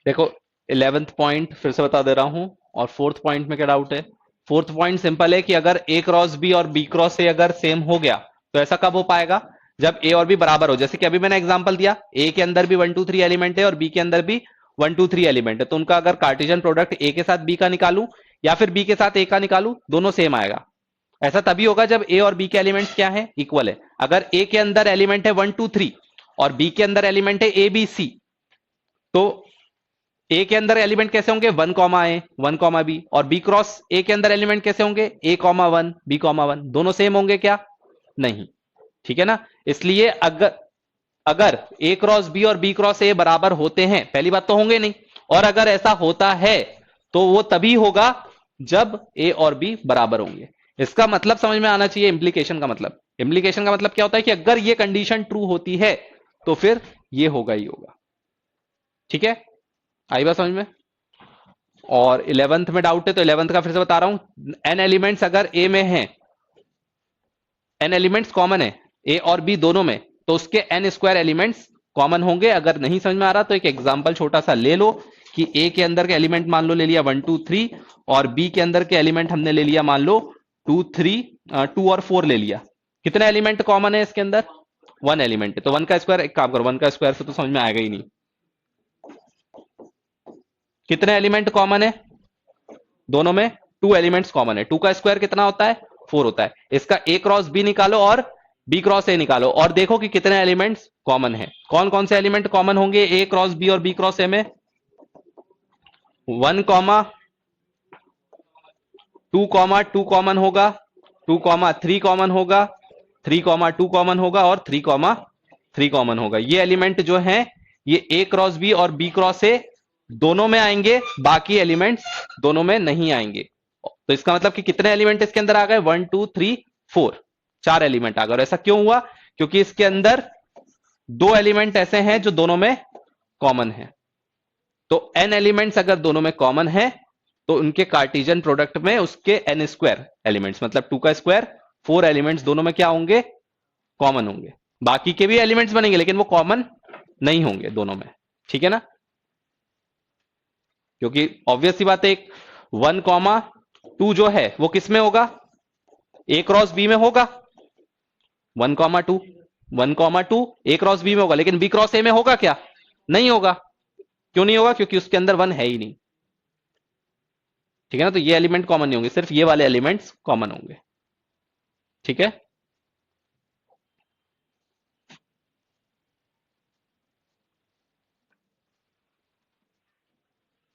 देखो, 11th पॉइंट फिर से बता दे रहा हूं, और 4th पॉइंट में क्या डाउट है? 4th पॉइंट सिंपल है कि अगर a क्रॉस b और b क्रॉस a अगर सेम हो गया, तो ऐसा कब हो पाएगा? जब a और b बराबर हो। जैसे कि अभी मैंने एग्जांपल दिया, a के अंदर भी 1 2 3 एलिमेंट है और b के अंदर भी 1 2 3 एलिमेंट है, तो उनका अगर कार्टेशियन प्रोडक्ट a के साथ b का निकालूं या फिर b के साथ a का निकालूं, दोनों सेम आएगा। ऐसा तभी होगा जब a और b के एलिमेंट्स क्या है? इक्वल है। अगर a के अंदर एलिमेंट है 1 2 3 और b के अंदर एलिमेंट है a b c, तो ए के अंदर एलिमेंट कैसे होंगे? 1 कॉमा ए 1 कॉमा बी, और बी क्रॉस ए के अंदर एलिमेंट कैसे होंगे? ए कॉमा 1 बी कॉमा 1। दोनों सेम होंगे क्या? नहीं। ठीक है ना? इसलिए अगर अगर ए क्रॉस बी और बी क्रॉस ए बराबर होते हैं, पहली बात तो होंगे नहीं, और अगर ऐसा होता है तो वो तभी होगा जब ए और बी बराबर होंगे। इसका मतलब समझ में आना चाहिए, इंप्लीकेशन का मतलब। इंप्लीकेशन का मतलब क्या होता है कि अगर ये कंडीशन ट्रू होती है तो फिर ये होगा ही होगा। ठीक है, आई बात समझ में? और 11th में डाउट है तो 11th का फिर से बता रहा हूं। n एलिमेंट्स अगर a में हैं, n एलिमेंट्स कॉमन है a और b दोनों में, तो उसके n स्क्वायर एलिमेंट्स कॉमन होंगे। अगर नहीं समझ में आ रहा तो एक एग्जांपल छोटा सा ले लो कि a के अंदर के एलिमेंट मान लो ले लिया 1 2 3, और b के अंदर के एलिमेंट हमने ले लिया मान लो 2 3 2 और 4 ले लिया। कितने एलिमेंट कॉमन है इसके अंदर? 1 एलिमेंट है। तो 1 का स्क्वायर, एक काम करो, 1 का स्क्वायर से तो समझ में आएगा ही नहीं। कितने एलिमेंट कॉमन है दोनों में? 2 एलिमेंट्स कॉमन है। 2 का स्क्वायर कितना होता है? 4 होता है। इसका a क्रॉस b निकालो और b क्रॉस a निकालो, और देखो कि कितने एलिमेंट्स कॉमन है। कौन कौन से एलिमेंट कॉमन होंगे a क्रॉस b और b क्रॉस a में? 1 कॉमा 2 कॉमा 2 कॉमन होगा, 2 कॉमा 3 कॉमन होगा, 3 कॉमा 2 कॉमन होगा, और 3 कॉमा 3 कॉमन होगा। ये एलिमेंट जो हैं ये a क्रॉस b और b क्रॉस a दोनों में आएंगे, बाकी एलिमेंट्स दोनों में नहीं आएंगे। तो इसका मतलब कि कितने एलिमेंट इसके अंदर आ गए? 1 2 3 4, 4 एलिमेंट आ गए। और ऐसा क्यों हुआ? क्योंकि इसके अंदर 2 एलिमेंट ऐसे हैं जो दोनों में कॉमन है। तो n एलिमेंट्स अगर दोनों में कॉमन है तो उनके कार्टेशियन प्रोडक्ट में उसके एन स्क्वायर एलिमेंट्स, मतलब 2 का स्क्वायर, 4 एलिमेंट्स दोनों में क्या होंगे, कॉमन होंगे। बाकी के भी एलिमेंट्स बनेंगे लेकिन वो कॉमन नहीं होंगे दोनों में, ठीक है ना। क्योंकि ऑब्वियस सी बात है, 1,2 जो है वो किस में होगा, ए क्रॉस बी में होगा। 1,2 1,2 ए क्रॉस बी में होगा, लेकिन बी क्रॉस ए में होगा क्या, नहीं होगा। क्यों नहीं होगा, क्योंकि उसके अंदर 1 है ही नहीं, ठीक है ना। तो ये एलिमेंट कॉमन नहीं होंगे, सिर्फ ये वाले एलिमेंट्स कॉमन होंगे, ठीक है।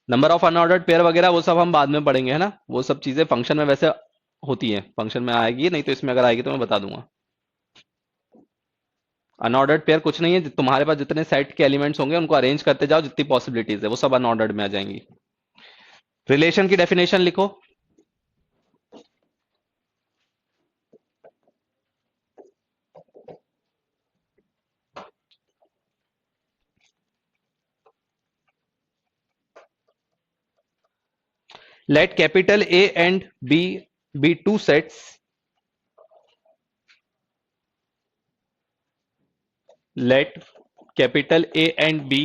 नंबर ऑफ अनऑर्डर्ड पेयर वगैरह वो सब हम बाद में पढ़ेंगे, है ना। वो सब चीजें फंक्शन में वैसे होती हैं, फंक्शन में आएगी, नहीं तो इसमें अगर आएगी तो मैं बता दूंगा। अनऑर्डर्ड पेयर कुछ नहीं है, तुम्हारे पास जितने सेट के एलिमेंट्स होंगे उनको अरेंज करते जाओ, जितनी पॉसिबिलिटीज है वो सब अनऑर्डर्ड में आ जाएंगी। रिलेशन की डेफिनेशन लिखो। Let capital A and B be two sets, let capital A and B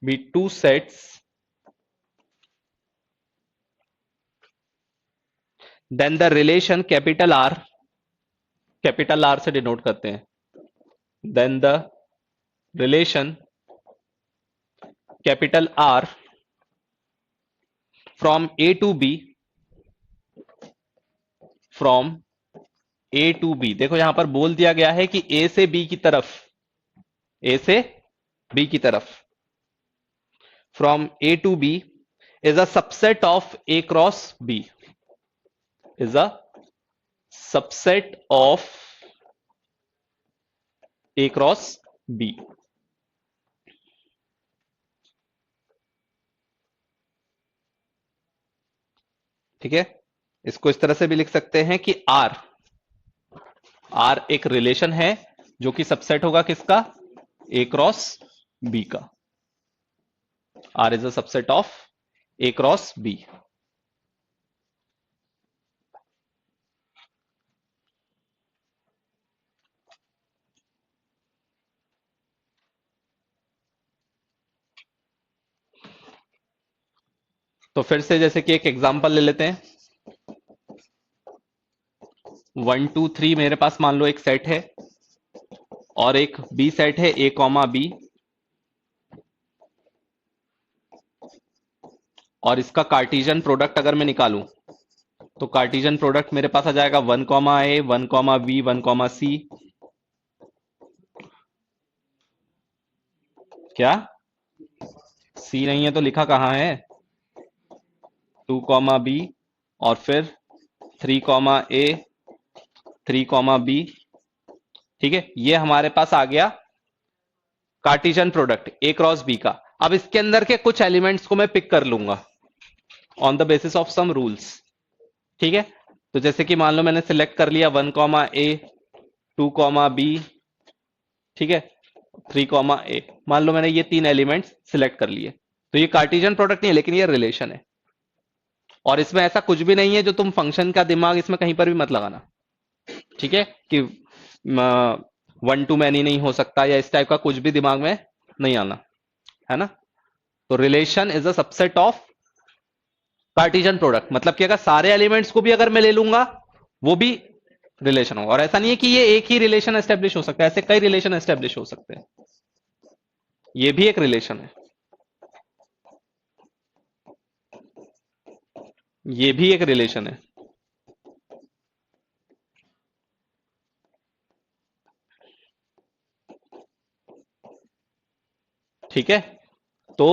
be two sets, then the relation capital R से डिनोट करते हैं, then the relation capital R from A to B, from A to B, देखो यहां पर बोल दिया गया है कि A से B की तरफ, A से B की तरफ, from A to B is a subset of A cross B, is a subset of A cross B, ठीक है। इसको इस तरह से भी लिख सकते हैं कि R एक रिलेशन है जो कि सबसेट होगा किसका, A क्रॉस B का। R is a subset of A cross B। तो फिर से जैसे कि एक एग्जांपल ले लेते हैं, 1 2 3 मेरे पास मान लो एक सेट है और एक बी सेट है, A कॉमा B, और इसका कार्टेशियन प्रोडक्ट अगर मैं निकालूं तो कार्टेशियन प्रोडक्ट मेरे पास आ जाएगा 1 comma A, 1 comma B, 1 comma C, क्या C नहीं है तो लिखा कहां है, 2 कॉमा B और फिर 3 कॉमा A, 3 कॉमा B, ठीक है। ये हमारे पास आ गया Cartesian product A cross B का। अब इसके अंदर के कुछ एलिमेंट्स को मैं पिक कर लूंगा on the basis of some rules, ठीक है। तो जैसे कि मान लो मैंने सिलेक्ट कर लिया 1 कॉमा A, 2 कॉमा B, ठीक है, 3 कॉमा A, मान लो मैंने ये 3 एलिमेंट्स सिलेक्ट कर लिए। तो ये कार्टेशियन प्रोडक्ट नहीं है लेकिन ये रिलेशन है, और इसमें ऐसा कुछ भी नहीं है जो तुम फंक्शन का दिमाग इसमें कहीं पर भी मत लगाना, ठीक है, कि 1 टू मैनी नहीं हो सकता या इस टाइप का कुछ भी दिमाग में नहीं आना, है ना। तो relation is a subset of Cartesian product, मतलब कि अगर सारे एलिमेंट्स को भी अगर मैं ले लूंगा वो भी रिलेशन होगा। और ऐसा नहीं है कि ये एक ही रिलेशन एस्टेब्लिश हो सकता है, ऐसे कई रिलेशन एस्टेब्लिश हो सकते हैं, ये भी एक रिलेशन है, ये भी एक रिलेशन है, ठीक है। तो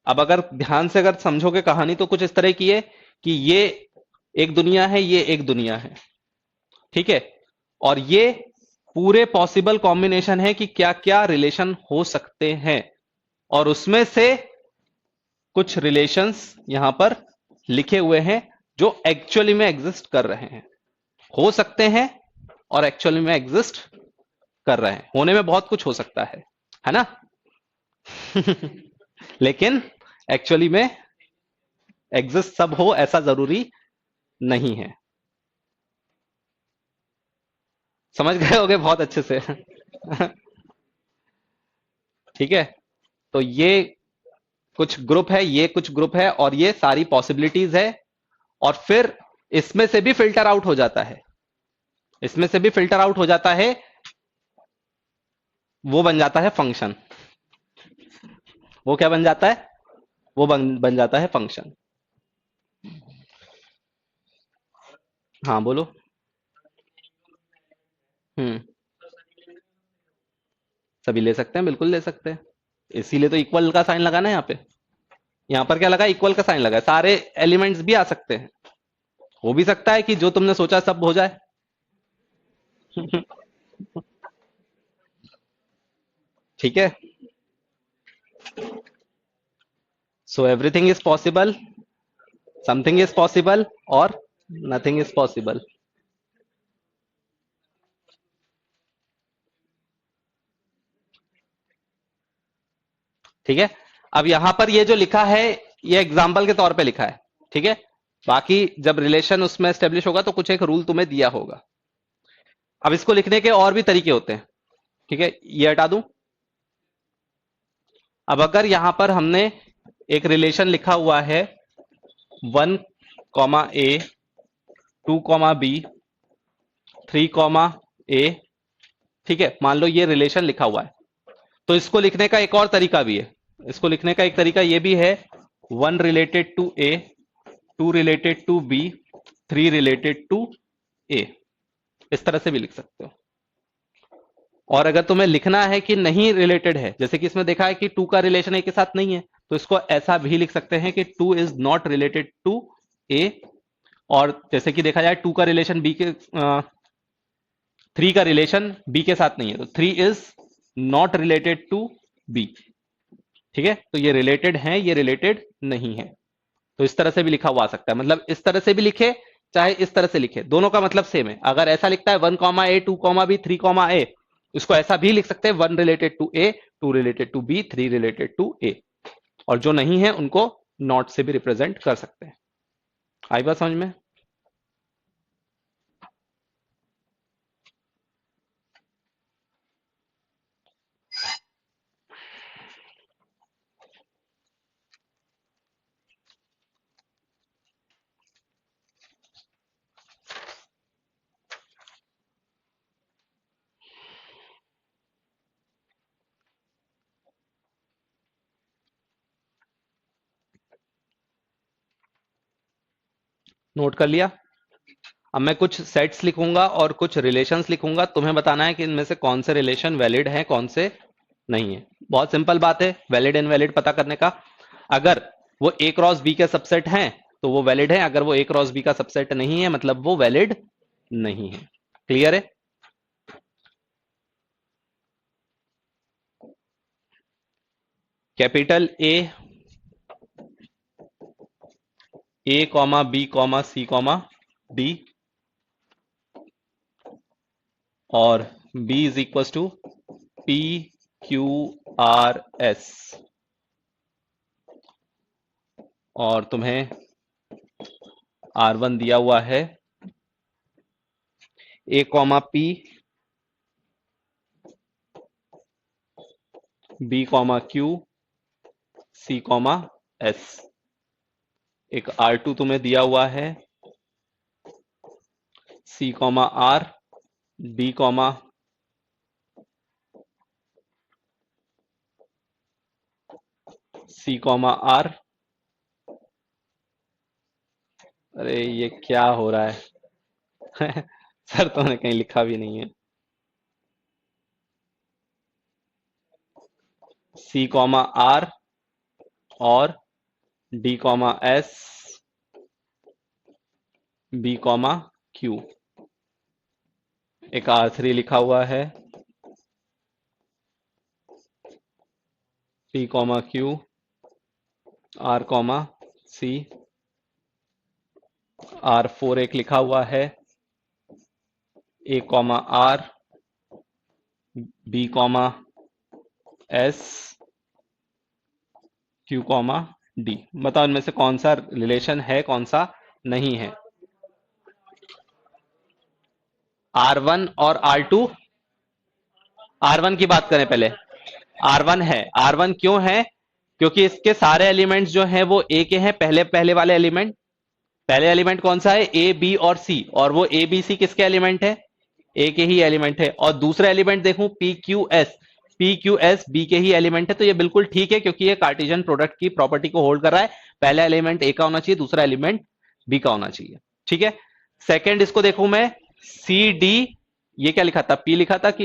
अब अगर ध्यान से अगर समझोगे कहानी तो कुछ इस तरह की है कि ये एक दुनिया है, ये एक दुनिया है, ठीक है, और ये पूरे पॉसिबल कॉम्बिनेशन है कि क्या क्या रिलेशन हो सकते हैं, और उसमें से कुछ रिलेशंस यहां पर लिखे हुए हैं जो एक्चुअली में एग्जिस्ट कर रहे हैं, हो सकते हैं और एक्चुअली में एग्जिस्ट कर रहे हैं। होने में बहुत कुछ हो सकता है ना लेकिन एक्चुअली में एग्जिस्ट सब हो ऐसा जरूरी नहीं है। समझ गए होगे बहुत अच्छे से। ठीक है, तो ये कुछ ग्रुप है, ये कुछ ग्रुप है, और ये सारी पॉसिबिलिटीज है। और फिर इसमें से भी फिल्टर आउट हो जाता है, इसमें से भी फिल्टर आउट हो जाता है, वो बन जाता है फंक्शन। वो क्या बन जाता है? वो बन जाता है फंक्शन। हाँ बोलो। हम्म। सभी ले सकते हैं, बिल्कुल ले सकते हैं। इसीलिए तो इक्वल का साइन लगा ना यहाँ पे। यहाँ पर क्या लगा? इक्वल का साइन लगा है। सारे एलिमेंट्स भी आ सकते हैं। हो भी सकता है कि जो तुमने सोचा सब हो जाए। ठीक है, so everything is possible, something is possible, और नथिंग इज पॉसिबल। ठीक है, अब यहां पर ये जो लिखा है, ये एग्जाम्पल के तौर पे लिखा है। ठीक है, बाकी जब रिलेशन उसमें एस्टेब्लिश होगा तो कुछ एक रूल तुम्हें दिया होगा। अब इसको लिखने के और भी तरीके होते हैं। ठीक है, ये हटा दूं। अब अगर यहां पर हमने एक रिलेशन लिखा हुआ है 1 ए 2 बी 3 ए, ठीक है, मान लो ये रिलेशन लिखा हुआ है, तो इसको लिखने का एक और तरीका भी है। इसको लिखने का एक तरीका ये भी है, 1 related to A, 2 related to B, 3 related to A. इस तरह से भी लिख सकते हो। और अगर तुम्हें लिखना है कि नहीं रिलेटेड है, जैसे कि इसमें देखा है कि 2 का रिलेशन ए के साथ नहीं है, तो इसको ऐसा भी लिख सकते हैं कि 2 is not related to A. और जैसे कि देखा जाए 2 का रिलेशन बी के 3 का रिलेशन बी के साथ नहीं है, तो 3 is not related to B. ठीक है, तो ये रिलेटेड है, ये रिलेटेड नहीं है। तो इस तरह से भी लिखा हुआ आ सकता है, मतलब इस तरह से भी लिखे, चाहे इस तरह से लिखे, दोनों का मतलब सेम है। अगर ऐसा लिखता है 1 ए 2 बी 3 ए, इसको ऐसा भी लिख सकते हैं 1 related to A, 2 related to B, 3 related to A. और जो नहीं है उनको नॉट से भी रिप्रेजेंट कर सकते हैं। आई बात समझ में? नोट कर लिया? अब मैं कुछ सेट्स लिखूंगा और कुछ रिलेशंस लिखूंगा, तुम्हें बताना है कि इनमें से कौन से रिलेशन वैलिड है, कौन से नहीं है। बहुत सिंपल बात है वैलिड इनवैलिड पता करने का। अगर वो ए क्रॉस बी के सबसेट हैं तो वो वैलिड है, अगर वो ए क्रॉस बी का सबसेट नहीं है मतलब वो वैलिड नहीं है। क्लियर है? Capital A comma B comma C comma D, और B is equal to P Q R S. और तुम्हें R1 दिया हुआ है, A comma P, B comma Q, C comma S. एक R2 तुम्हें दिया हुआ है, C comma are, D comma C comma R. अरे ये क्या हो रहा है? सर तुमने कहीं लिखा भी नहीं है। सी कॉमा आर और D comma S, B comma Q. एक R3 लिखा हुआ है, P comma Q, R comma C. R4 एक लिखा हुआ है, A comma R, B comma S, Q comma D. बताओ इनमें से कौन सा रिलेशन है, कौन सा नहीं है? R1 और R2। R1 की बात करें पहले। R1 है। R1 क्यों है? क्योंकि इसके सारे एलिमेंट्स जो हैं वो ए के हैं, पहले पहले वाले एलिमेंट। पहले एलिमेंट कौन सा है? ए, बी और सी। और वो ए, बी, सी किसके एलिमेंट है? ए के ही एलिमेंट है। और दूसरा एलिमेंट देखूं, P Q S. P Q S B के ही एलिमेंट है, तो ये बिल्कुल ठीक है, क्योंकि ये कार्टेशियन प्रोडक्ट की प्रॉपर्टी को होल्ड कर रहा है। पहला एलिमेंट ए का होना चाहिए, दूसरा एलिमेंट बी का होना चाहिए। ठीक है। सेकंड इसको देखूं मैं, सी डी। ये क्या लिखा था? पी लिखा था कि?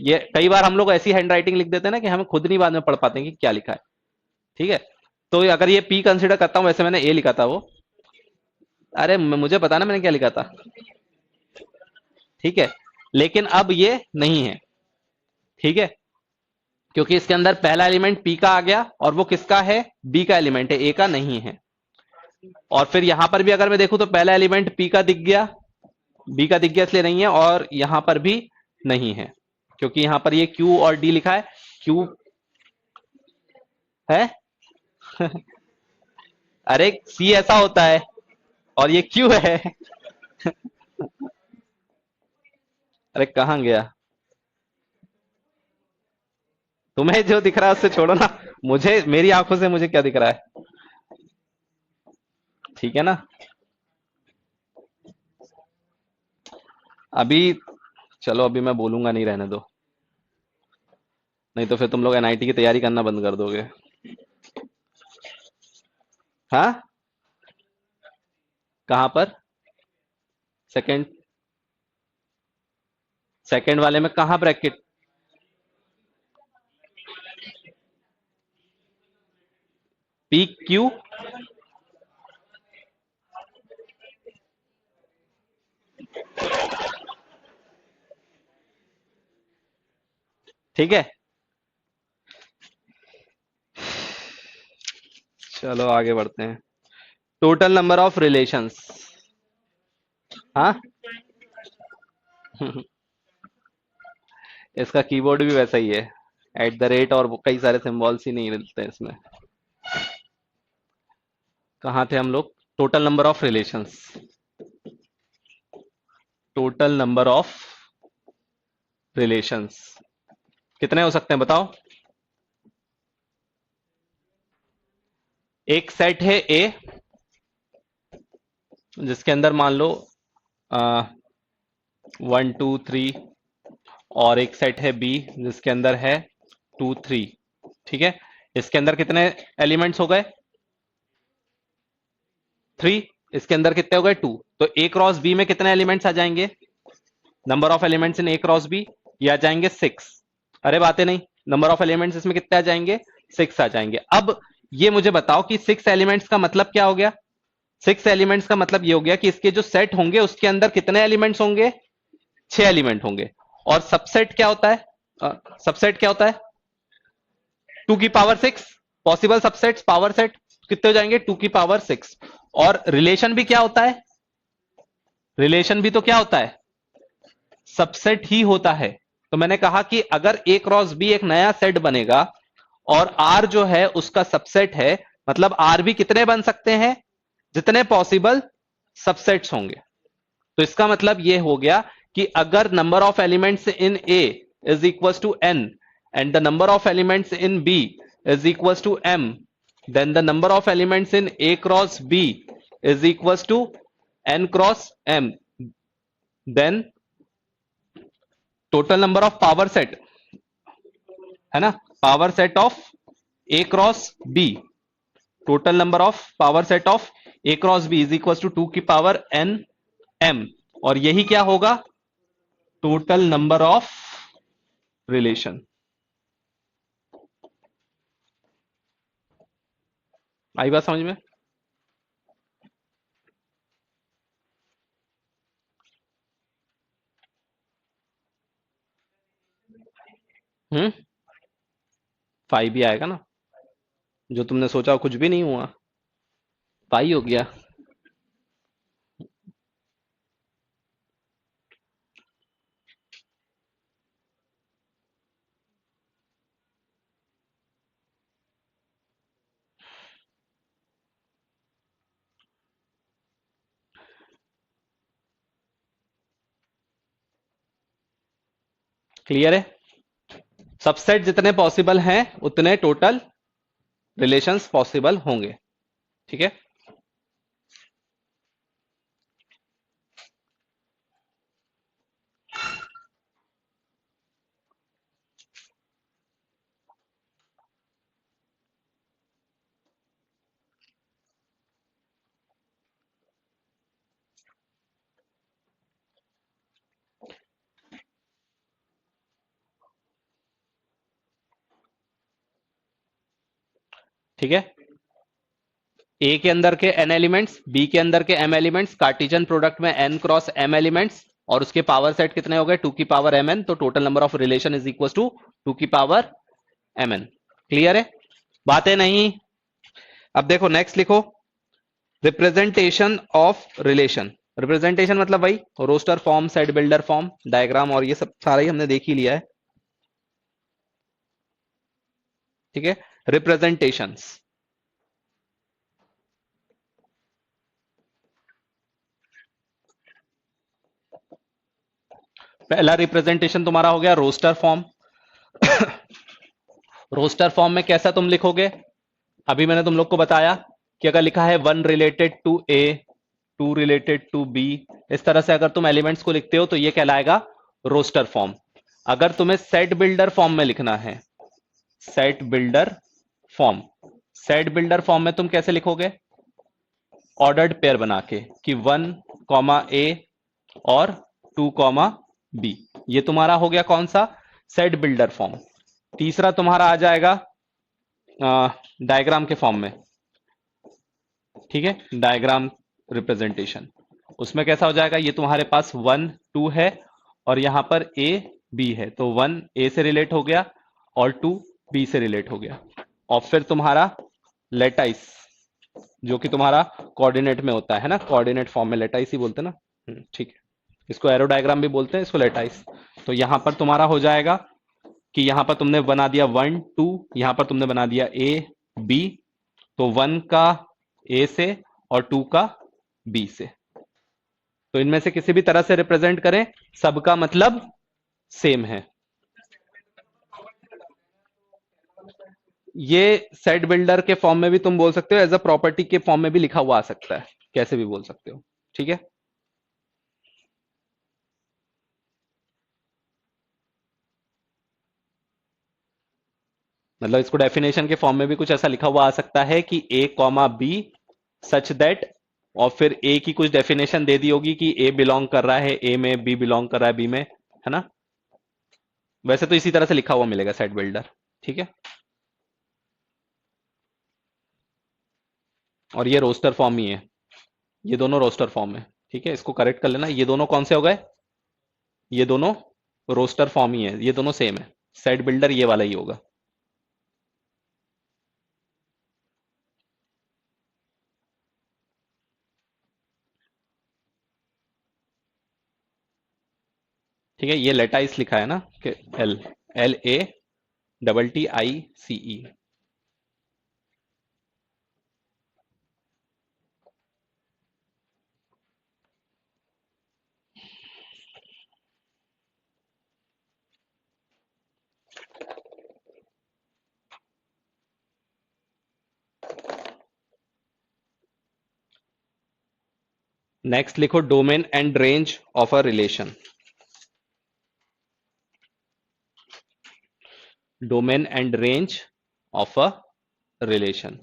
ये कई बार हम लोग ऐसी हैंड राइटिंग लिख देते हैं ना कि हमें खुद नहीं बाद में पढ़ पाते हैं कि क्या लिखा है। ठीक है। तो अगर ये पी कंसिडर करता हूं, वैसे मैंने ए लिखा था वो। अरे मुझे पता ना मैंने क्या लिखा था। ठीक है। लेकिन अब ये नहीं है। ठीक है। क्योंकि इसके अंदर पहला एलिमेंट पी का आ गया, और वो किसका है? बी का एलिमेंट है, ए का नहीं है। और फिर यहां पर भी अगर मैं देखूं तो पहला एलिमेंट पी का दिख गया, बी का दिख गया, इसलिए नहीं है। और यहां पर भी नहीं है, क्योंकि यहां पर ये क्यू और डी लिखा है। क्यू है। अरे सी ऐसा होता है, और ये क्यू है। अरे कहां गया? तुम्हें जो दिख रहा है उससे छोड़ो ना। मुझे मेरी आंखों से मुझे क्या दिख रहा है? ठीक है ना। अभी चलो, अभी मैं बोलूंगा नहीं, रहने दो। नहीं तो फिर तुम लोग एनआईटी की तैयारी करना बंद कर दोगे। हाँ। कहां पर? सेकंड? सेकंड वाले में कहां ब्रैकेट? P Q. ठीक है। चलो आगे बढ़ते हैं। Total number of relations. हाँ। इसका कीबोर्ड भी वैसा ही है, एट द रेट, और वो कई सारे सिंबल्स ही नहीं मिलते हैं इसमें। कहाँ थे हम लोग? Total number of relations. Total number of relations कितने हो सकते हैं बताओ? एक सेट है ए, जिसके अंदर मान लो 1 2 3। और एक सेट है बी, जिसके अंदर है 2 3। ठीक है। इसके अंदर कितने एलिमेंट्स हो गए? 3। इसके अंदर कितने हो गए? 2। तो ए क्रॉस बी में कितने एलिमेंट्स आ जाएंगे? Number of elements in A cross B, ये आ जाएंगे 6। अरे बातें नहीं। नंबर ऑफ एलिमेंट्स इसमें कितने आ जाएंगे? 6 आ जाएंगे। अब ये मुझे बताओ कि 6 एलिमेंट्स का मतलब क्या हो गया? 6 एलिमेंट्स का मतलब ये हो गया कि इसके जो सेट होंगे उसके अंदर कितने एलिमेंट्स होंगे? 6 एलिमेंट होंगे। और सबसेट क्या होता है? सबसेट क्या होता है? 2 की power 6। Possible subsets power set कितने हो जाएंगे? 2 की पावर 6। और रिलेशन भी क्या होता है? रिलेशन भी तो क्या होता है? सबसेट ही होता है। तो मैंने कहा कि अगर ए क्रॉस बी एक नया सेट बनेगा, और आर जो है उसका सबसेट है, मतलब आर भी कितने बन सकते हैं? जितने पॉसिबल सबसेट्स होंगे। तो इसका मतलब यह हो गया कि अगर number of elements in A is equal to N, and the number of elements in B is equal to M, then the number of elements in A cross B is equals to N cross M. Then total number of power set है ना, power set of A cross B, total number of power set of A cross B is equal to 2 की power N M। और यही क्या होगा? Total number of relation. आई बात समझ में? हम्म। 5 भी आएगा ना। जो तुमने सोचा कुछ भी नहीं हुआ, 5 हो गया। क्लियर है? सबसेट जितने पॉसिबल हैं उतने टोटल रिलेशंस पॉसिबल होंगे। ठीक है? ठीक है? ए के अंदर के n एलिमेंट्स, बी के अंदर के m एलिमेंट्स, कार्टेशियन प्रोडक्ट में n क्रॉस m एलिमेंट्स, और उसके पावर सेट कितने हो गए? 2 की पावर mn। तो total number of relation is equal to 2 की पावर mn। क्लियर है? बातें नहीं? अब देखो नेक्स्ट लिखो, रिप्रेजेंटेशन ऑफ रिलेशन। रिप्रेजेंटेशन मतलब वही roster form, set builder form, diagram, और ये सब सारा ही हमने देख ही लिया है। ठीक है? रिप्रेजेंटेशंस, पहला रिप्रेजेंटेशन तुम्हारा हो गया रोस्टर फॉर्म। रोस्टर फॉर्म में कैसा तुम लिखोगे? अभी मैंने तुम लोग को बताया कि अगर लिखा है 1 related to A, 2 related to B, इस तरह से अगर तुम एलिमेंट्स को लिखते हो तो ये कहलाएगा रोस्टर फॉर्म। अगर तुम्हें सेट बिल्डर फॉर्म में लिखना है, set builder form, set builder form में तुम कैसे लिखोगे? ऑर्डर्ड पेयर बना के कि 1 कॉमा ए और 2 कॉमा बी। ये तुम्हारा हो गया कौन सा? Set builder form. तीसरा तुम्हारा आ जाएगा डायग्राम के फॉर्म में। ठीक है? डायग्राम रिप्रेजेंटेशन, उसमें कैसा हो जाएगा? ये तुम्हारे पास 1 2 है और यहां पर ए बी है, तो 1 ए से रिलेट हो गया और 2 बी से रिलेट हो गया। और फिर तुम्हारा लेटाइस, जो कि तुम्हारा कोऑर्डिनेट में होता है ना, कोऑर्डिनेट फॉर्म में लेटाइस ही बोलते हैं ना। ठीक है, इसको एरो डायग्राम भी बोलते हैं, इसको लेटाइस। तो यहां पर तुम्हारा हो जाएगा कि यहां पर तुमने बना दिया 1 2, यहां पर तुमने बना दिया ए बी, तो 1 का ए से और 2 का बी से। तो इनमें से किसी भी तरह से रिप्रेजेंट करें, सबका मतलब सेम है। ये सेट बिल्डर के फॉर्म में भी तुम बोल सकते हो, एज अ प्रॉपर्टी के फॉर्म में भी लिखा हुआ आ सकता है, कैसे भी बोल सकते हो। ठीक है? मतलब इसको डेफिनेशन के फॉर्म में भी कुछ ऐसा लिखा हुआ आ सकता है कि ए कॉमा बी सच दैट, और फिर ए की कुछ डेफिनेशन दे दी होगी कि ए बिलोंग कर रहा है ए में, बी बिलोंग कर रहा है बी में, है ना? वैसे तो इसी तरह से लिखा हुआ मिलेगा सेट बिल्डर। ठीक है? और ये रोस्टर फॉर्म ही है, ये दोनों रोस्टर फॉर्म है। ठीक है? इसको करेक्ट कर लेना, ये दोनों कौन से हो गए? ये दोनों रोस्टर फॉर्म ही है, ये दोनों सेम है। सेट बिल्डर ये वाला ही होगा। ठीक है? ये लेटाइस लिखा है ना कि L, L A double T I C E. Next लिखो, domain and range of a relation. Domain and range of a relation.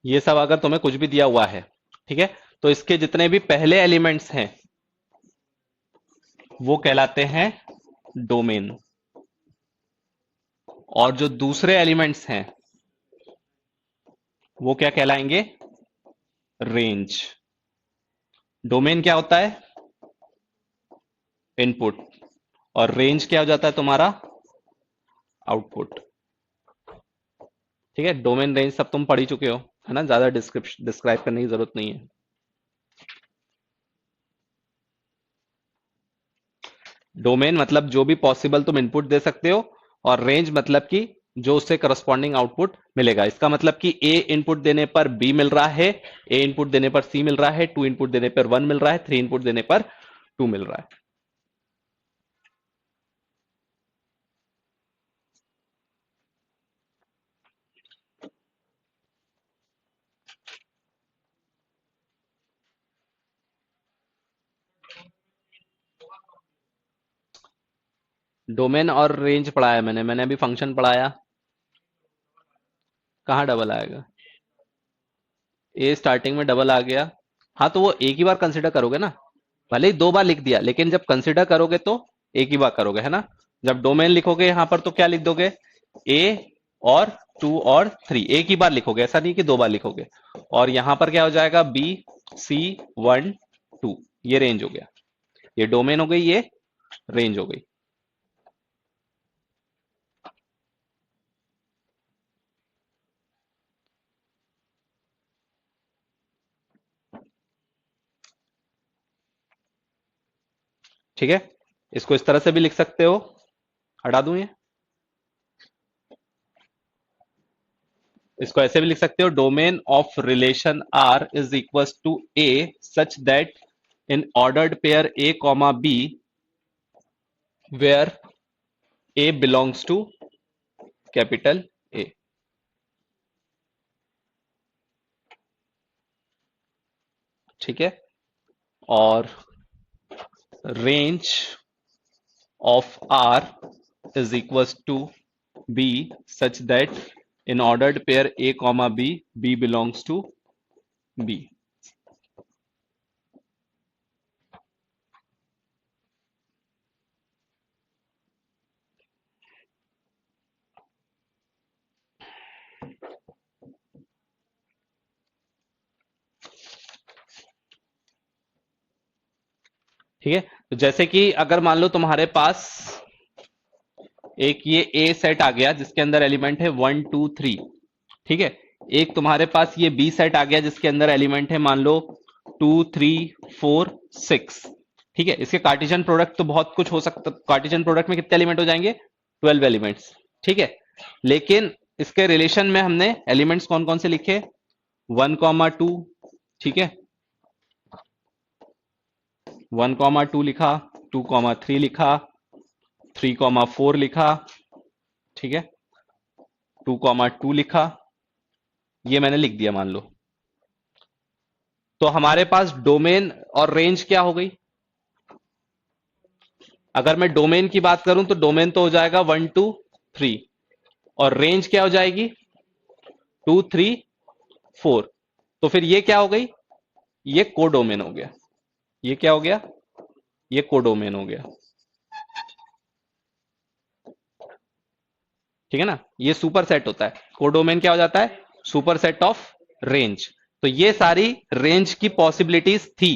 ये सब अगर तुम्हें कुछ भी दिया हुआ है, ठीक है, तो इसके जितने भी पहले एलिमेंट्स हैं वो कहलाते हैं डोमेन, और जो दूसरे एलिमेंट्स हैं वो क्या कहलाएंगे? रेंज। डोमेन क्या होता है? इनपुट। और रेंज क्या हो जाता है तुम्हारा? आउटपुट। ठीक है, डोमेन रेंज सब तुम पढ़ ही चुके हो, है ना, ज्यादा डिस्क्रिप्शन डिस्क्राइब करने की जरूरत नहीं है। डोमेन मतलब जो भी पॉसिबल तुम इनपुट दे सकते हो, और रेंज मतलब कि जो उससे करस्पॉन्डिंग आउटपुट मिलेगा। इसका मतलब कि ए इनपुट देने पर बी मिल रहा है, ए इनपुट देने पर सी मिल रहा है, टू इनपुट देने पर वन मिल रहा है, थ्री इनपुट देने पर टू मिल रहा है। डोमेन और रेंज पढ़ाया मैंने अभी फंक्शन पढ़ाया। कहाँ डबल आएगा? ए स्टार्टिंग में डबल आ गया। हाँ, तो वो एक ही बार कंसिडर करोगे ना। भले ही दो बार लिख दिया, लेकिन जब कंसिडर करोगे तो एक ही बार करोगे, है ना। जब डोमेन लिखोगे यहां पर तो क्या लिख दोगे? ए और टू और थ्री एक ही बार लिखोगे, ऐसा नहीं कि दो बार लिखोगे। और यहां पर क्या हो जाएगा? B C one two. ये रेंज हो गया। ये डोमेन हो गई, ये रेंज हो गई। ठीक है, इसको इस तरह से भी लिख सकते हो। हटा दूं ये? इसको ऐसे भी लिख सकते हो, domain of relation R is equal to A such that in ordered pair A comma B where A belongs to capital A. ठीक है, और range of R is equal to B such that in ordered pair A comma B B belongs to B. ठीक है, तो जैसे कि अगर मान लो तुम्हारे पास एक ये ए सेट आ गया जिसके अंदर एलिमेंट है वन टू थ्री। ठीक है, एक तुम्हारे पास ये बी सेट आ गया जिसके अंदर एलिमेंट है मान लो टू थ्री फोर सिक्स। ठीक है, इसके कार्टेशियन प्रोडक्ट तो बहुत कुछ हो सकता, कार्टेशियन प्रोडक्ट में कितने एलिमेंट हो जाएंगे? 12 एलिमेंट्स। ठीक है, लेकिन इसके रिलेशन में हमने एलिमेंट्स कौन कौन से लिखे? One comma two. ठीक है, वन कॉमा टू लिखा, टू कॉमा थ्री लिखा, थ्री कॉमा फोर लिखा। ठीक है, टू कॉमा टू लिखा। ये मैंने लिख दिया मान लो। तो हमारे पास डोमेन और रेंज क्या हो गई? अगर मैं डोमेन की बात करूं तो डोमेन तो हो जाएगा वन टू थ्री, और रेंज क्या हो जाएगी? Two three four. तो फिर ये क्या हो गई? ये कोडोमेन हो गया। ये क्या हो गया? ये कोडोमेन हो गया। ठीक है ना, ये सुपर सेट होता है। कोडोमेन क्या हो जाता है? Super set of range. तो ये सारी रेंज की पॉसिबिलिटीज थी,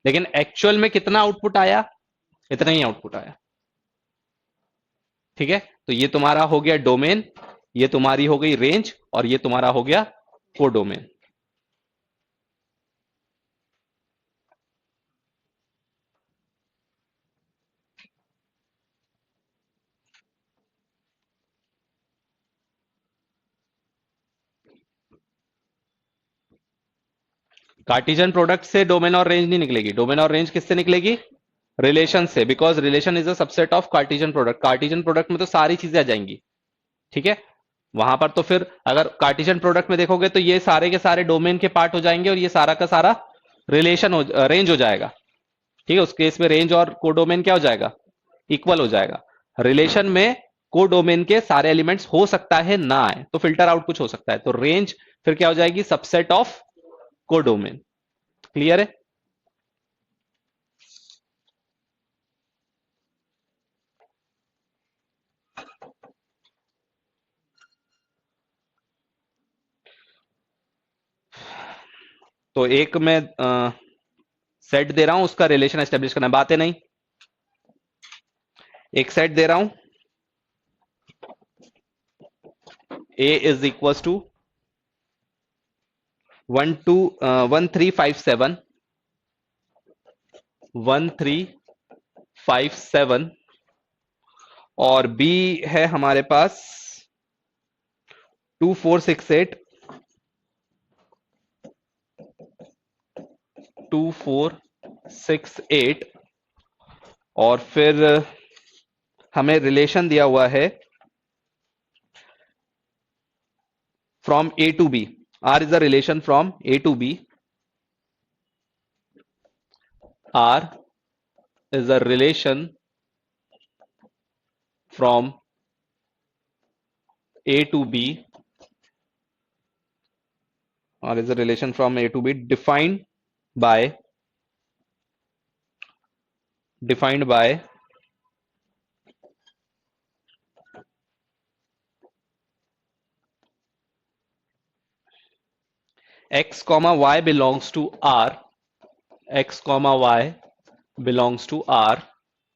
लेकिन एक्चुअल में कितना आउटपुट आया? इतना ही आउटपुट आया। ठीक है, तो ये तुम्हारा हो गया डोमेन, ये तुम्हारी हो गई रेंज, और ये तुम्हारा हो गया कोडोमेन। कार्टिजन प्रोडक्ट से डोमेन और रेंज नहीं निकलेगी। डोमेन और रेंज किससे निकलेगी? रिलेशन से, because relation is a subset of Cartesian product. Cartesian product में तो सारी चीजें आ जाएंगी। ठीक है, वहां पर तो फिर अगर कार्टिजन प्रोडक्ट में देखोगे तो ये सारे के सारे डोमेन के पार्ट हो जाएंगे, और ये सारा का सारा रिलेशन हो, रेंज हो जाएगा। ठीक है, उस केस में रेंज और कोडोमेन क्या हो जाएगा? इक्वल हो जाएगा। रिलेशन में कोडोमेन के सारे एलिमेंट्स हो सकता है ना आए, तो फिल्टर आउट कुछ हो सकता है, तो रेंज फिर क्या हो जाएगी? Subset of codomain. क्लियर है? तो एक में सेट दे रहा हूं, उसका रिलेशन एस्टेब्लिश करना है, बात है नहीं। एक सेट दे रहा हूं, ए इज इक्वल टू 1357 1357 और बी है हमारे पास 2468 2468 और फिर हमें रिलेशन दिया हुआ है from A to B. R is the relation from A to B. R is a relation from A to B, or is a relation from A to B defined by x comma y belongs to R, x comma y belongs to R।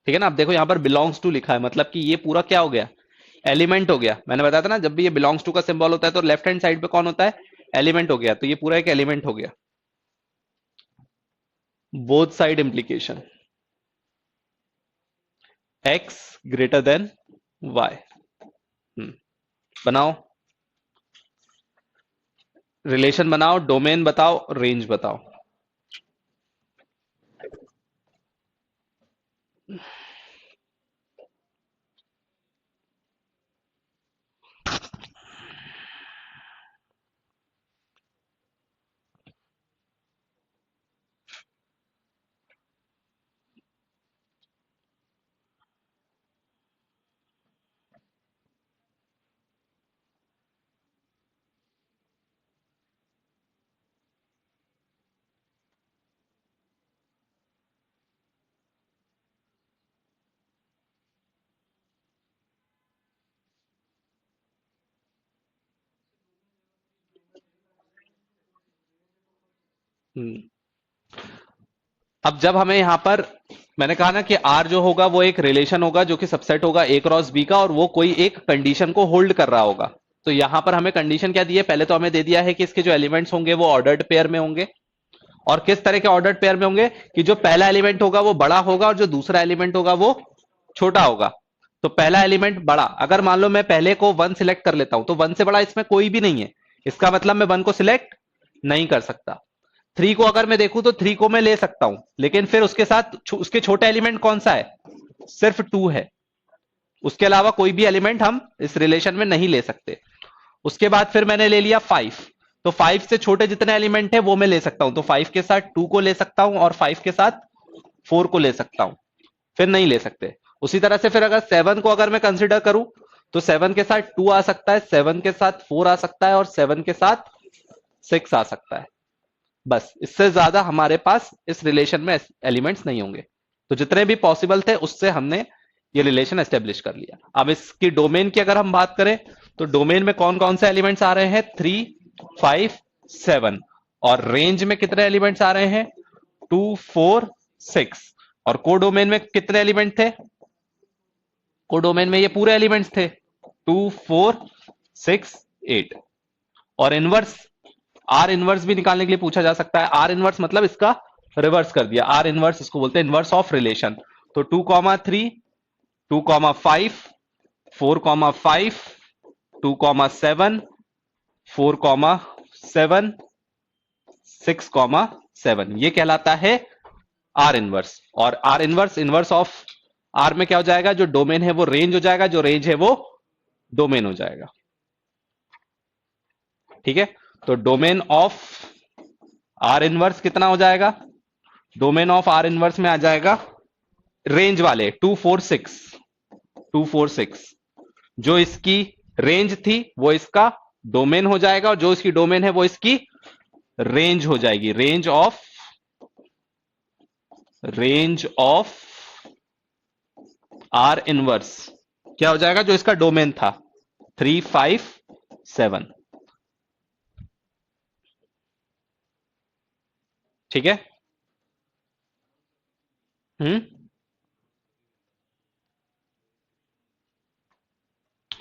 ठीक है ना। अब देखो यहां पर belongs to लिखा है, मतलब कि ये पूरा क्या हो गया, एलिमेंट हो गया। मैंने बताया था ना, जब भी ये बिलोंग्स टू का सिंबल होता है तो लेफ्ट हैंड साइड पे कौन होता है, एलिमेंट हो गया। तो ये पूरा एक एलिमेंट हो गया। Both side implication, x greater than y। बनाओ रिलेशन, बनाओ डोमेन बताओ, रेंज बताओ। अब जब हमें यहां पर मैंने कहा ना कि आर जो होगा वो एक रिलेशन होगा जो कि सबसेट होगा ए क्रॉस बी का, और वो कोई एक कंडीशन को होल्ड कर रहा होगा। तो यहां पर हमें कंडीशन क्या दी है, पहले तो हमें दे दिया है कि इसके जो एलिमेंट्स होंगे वो ऑर्डर्ड पेयर में होंगे। और किस तरह के ऑर्डर्ड पेयर में होंगे, कि जो पहला एलिमेंट होगा वो बड़ा होगा और जो दूसरा एलिमेंट होगा वो छोटा होगा। तो पहला एलिमेंट बड़ा, अगर मान लो मैं पहले को 1 सिलेक्ट कर लेता हूं तो 1 से बड़ा इसमें कोई भी नहीं है, इसका मतलब मैं 1 को सिलेक्ट नहीं कर सकता। 3 को अगर मैं देखूं तो 3 को मैं ले सकता हूं, लेकिन फिर उसके साथ उसके छोटा एलिमेंट कौन सा है, सिर्फ 2 है। उसके अलावा कोई भी एलिमेंट हम इस रिलेशन में नहीं ले सकते। उसके बाद फिर मैंने ले लिया 5, तो 5 से छोटे जितने एलिमेंट है वो मैं ले सकता हूं। तो 5 के साथ 2 को ले सकता हूं और 5 के साथ 4 को ले सकता हूं, फिर नहीं ले सकते। उसी तरह से फिर अगर 7 को अगर मैं कंसिडर करूं तो 7 के साथ 2 आ सकता है, 7 के साथ 4 आ सकता है और 7 के साथ 6 आ सकता है। बस इससे ज्यादा हमारे पास इस रिलेशन में एलिमेंट्स नहीं होंगे। तो जितने भी पॉसिबल थे उससे हमने ये रिलेशन एस्टेब्लिश कर लिया। अब इसकी डोमेन की अगर हम बात करें तो डोमेन में कौन कौन से एलिमेंट्स आ रहे हैं, 3, 5, 7। और रेंज में कितने एलिमेंट्स आ रहे हैं, 2, 4, 6। और कोडोमेन में कितने एलिमेंट थे, कोडोमेन में ये पूरे एलिमेंट्स थे, 2, 4, 6, 8। और इनवर्स, आर इनवर्स भी निकालने के लिए पूछा जा सकता है। आर इनवर्स मतलब इसका रिवर्स कर दिया, आर इनवर्स इसको बोलते हैं इनवर्स ऑफ रिलेशन। तो 2,3, 2,5, 4,5, 2,7, 4,7, 6,7, ये कहलाता है आर इनवर्स। और R inverse, inverse of R में क्या हो जाएगा, जो डोमेन है वो रेंज हो जाएगा, जो रेंज है वो डोमेन हो जाएगा। ठीक है, तो डोमेन ऑफ आर इनवर्स कितना हो जाएगा, डोमेन ऑफ आर इनवर्स में आ जाएगा रेंज वाले 246, 246। जो इसकी रेंज थी वो इसका डोमेन हो जाएगा, और जो इसकी डोमेन है वो इसकी रेंज हो जाएगी। रेंज ऑफ आर इनवर्स क्या हो जाएगा, जो इसका डोमेन था 3, 5, 7। ठीक है। हम्म।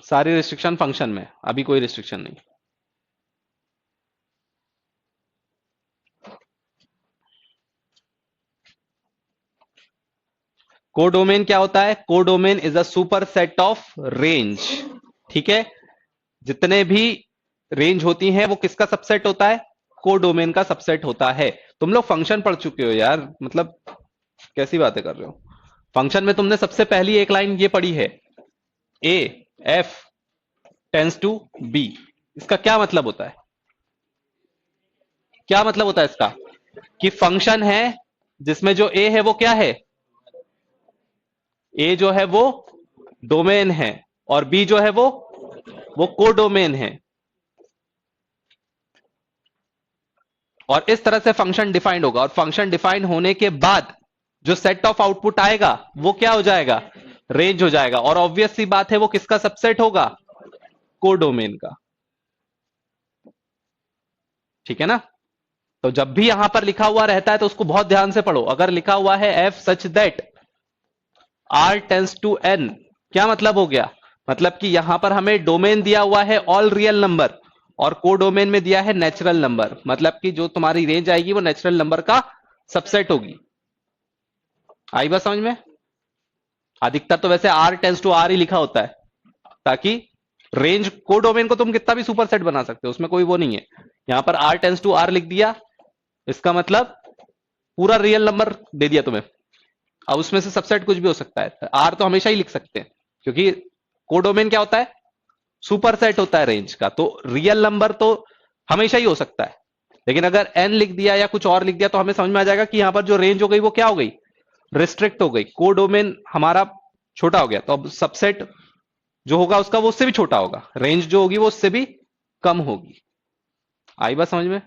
सारी रिस्ट्रिक्शन फंक्शन में, अभी कोई रिस्ट्रिक्शन नहीं। कोडोमेन क्या होता है? Codomain is a super set of range. ठीक है, जितने भी रेंज होती हैं वो किसका सबसेट होता है? कोडोमेन का सबसेट होता है। तुम लोग फंक्शन पढ़ चुके हो यार, मतलब कैसी बातें कर रहे हो। फंक्शन में तुमने सबसे पहली एक लाइन ये पढ़ी है, A F tends to B. इसका क्या मतलब होता है? क्या मतलब होता है इसका? कि फंक्शन है जिसमें जो ए है वो क्या है? ए जो है वो डोमेन है, और बी जो है वो कोडोमेन है। और इस तरह से फंक्शन डिफाइंड होगा, और फंक्शन डिफाइंड होने के बाद जो सेट ऑफ आउटपुट आएगा वो क्या हो जाएगा? रेंज हो जाएगा। और ऑब्वियस सी बात है वो किसका सबसेट होगा? कोडोमेन का। ठीक है ना? तो जब भी यहां पर लिखा हुआ रहता है तो उसको बहुत ध्यान से पढ़ो। अगर लिखा हुआ है F such that R tends to N, क्या मतलब हो गया? मतलब कि यहां पर हमें डोमेन दिया हुआ है ऑल रियल नंबर, और कोडोमेन में दिया है नेचुरल नंबर। मतलब कि जो तुम्हारी रेंज आएगी वो नेचुरल नंबर का सबसेट होगी। आई बात समझ में? अधिकतर तो वैसे आर टेंस टू आर ही लिखा होता है, ताकि रेंज कोडोमेन को तुम कितना भी सुपर सेट बना सकते हो, उसमें कोई वो नहीं है। यहां पर आर टेंस टू आर लिख दिया, इसका मतलब पूरा रियल नंबर दे दिया तुम्हें। अब उसमें से सबसेट कुछ भी हो सकता है, आर तो हमेशा ही लिख सकते हैं, क्योंकि कोडोमेन क्या होता है? सुपर सेट होता है रेंज का। तो रियल नंबर तो हमेशा ही हो सकता है, लेकिन अगर एन लिख दिया या कुछ और लिख दिया तो हमें समझ में आ जाएगा कि यहां पर जो रेंज हो गई वो क्या हो गई? रिस्ट्रिक्ट हो गई। कोडोमेन हमारा छोटा हो गया, तो अब सबसेट जो होगा उसका वो उससे भी छोटा होगा, रेंज जो होगी वो उससे भी कम होगी। आई बात समझ में?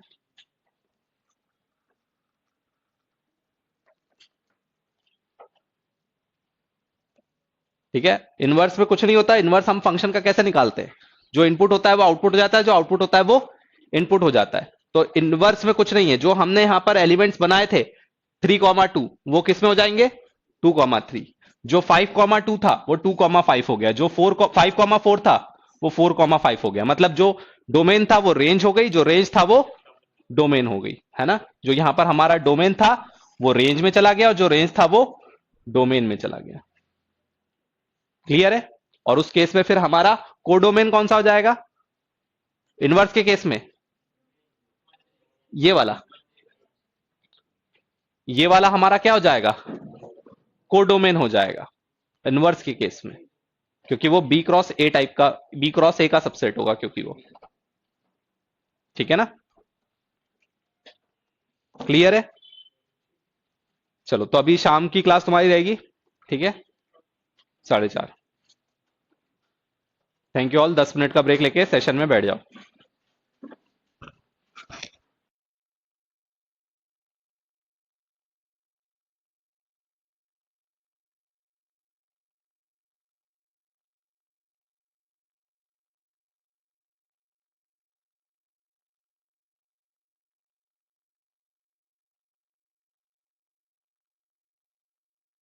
ठीक है। इनवर्स में कुछ नहीं होता। इनवर्स हम फंक्शन का कैसे निकालते हैं? जो इनपुट होता है वो आउटपुट हो जाता है, जो आउटपुट होता है वो इनपुट हो जाता है। तो इनवर्स में कुछ नहीं है। जो हमने यहां पर एलिमेंट्स बनाए थे 3,2, वो किस में हो जाएंगे? 2,3। जो 5,2 था वो 2,5 हो गया। जो 5,4 था वो 4,5 हो गया। मतलब जो डोमेन था वो रेंज हो गई, जो रेंज था वो डोमेन हो गई, है ना? जो यहां पर हमारा डोमेन था वो रेंज में चला गया, और जो रेंज था वो डोमेन में चला गया। क्लियर है? और उस केस में फिर हमारा कोडोमेन कौन सा हो जाएगा? इनवर्स के केस में ये वाला, ये वाला हमारा क्या हो जाएगा? कोडोमेन हो जाएगा इनवर्स के केस में, क्योंकि वो बी क्रॉस ए टाइप का, बी क्रॉस ए का सबसेट होगा, क्योंकि वो। ठीक है ना? क्लियर है? चलो, तो अभी शाम की क्लास तुम्हारी रहेगी, ठीक है, 4:30। Thank you all. 10 मिनट का ब्रेक लेके सेशन में बैठ जाओ।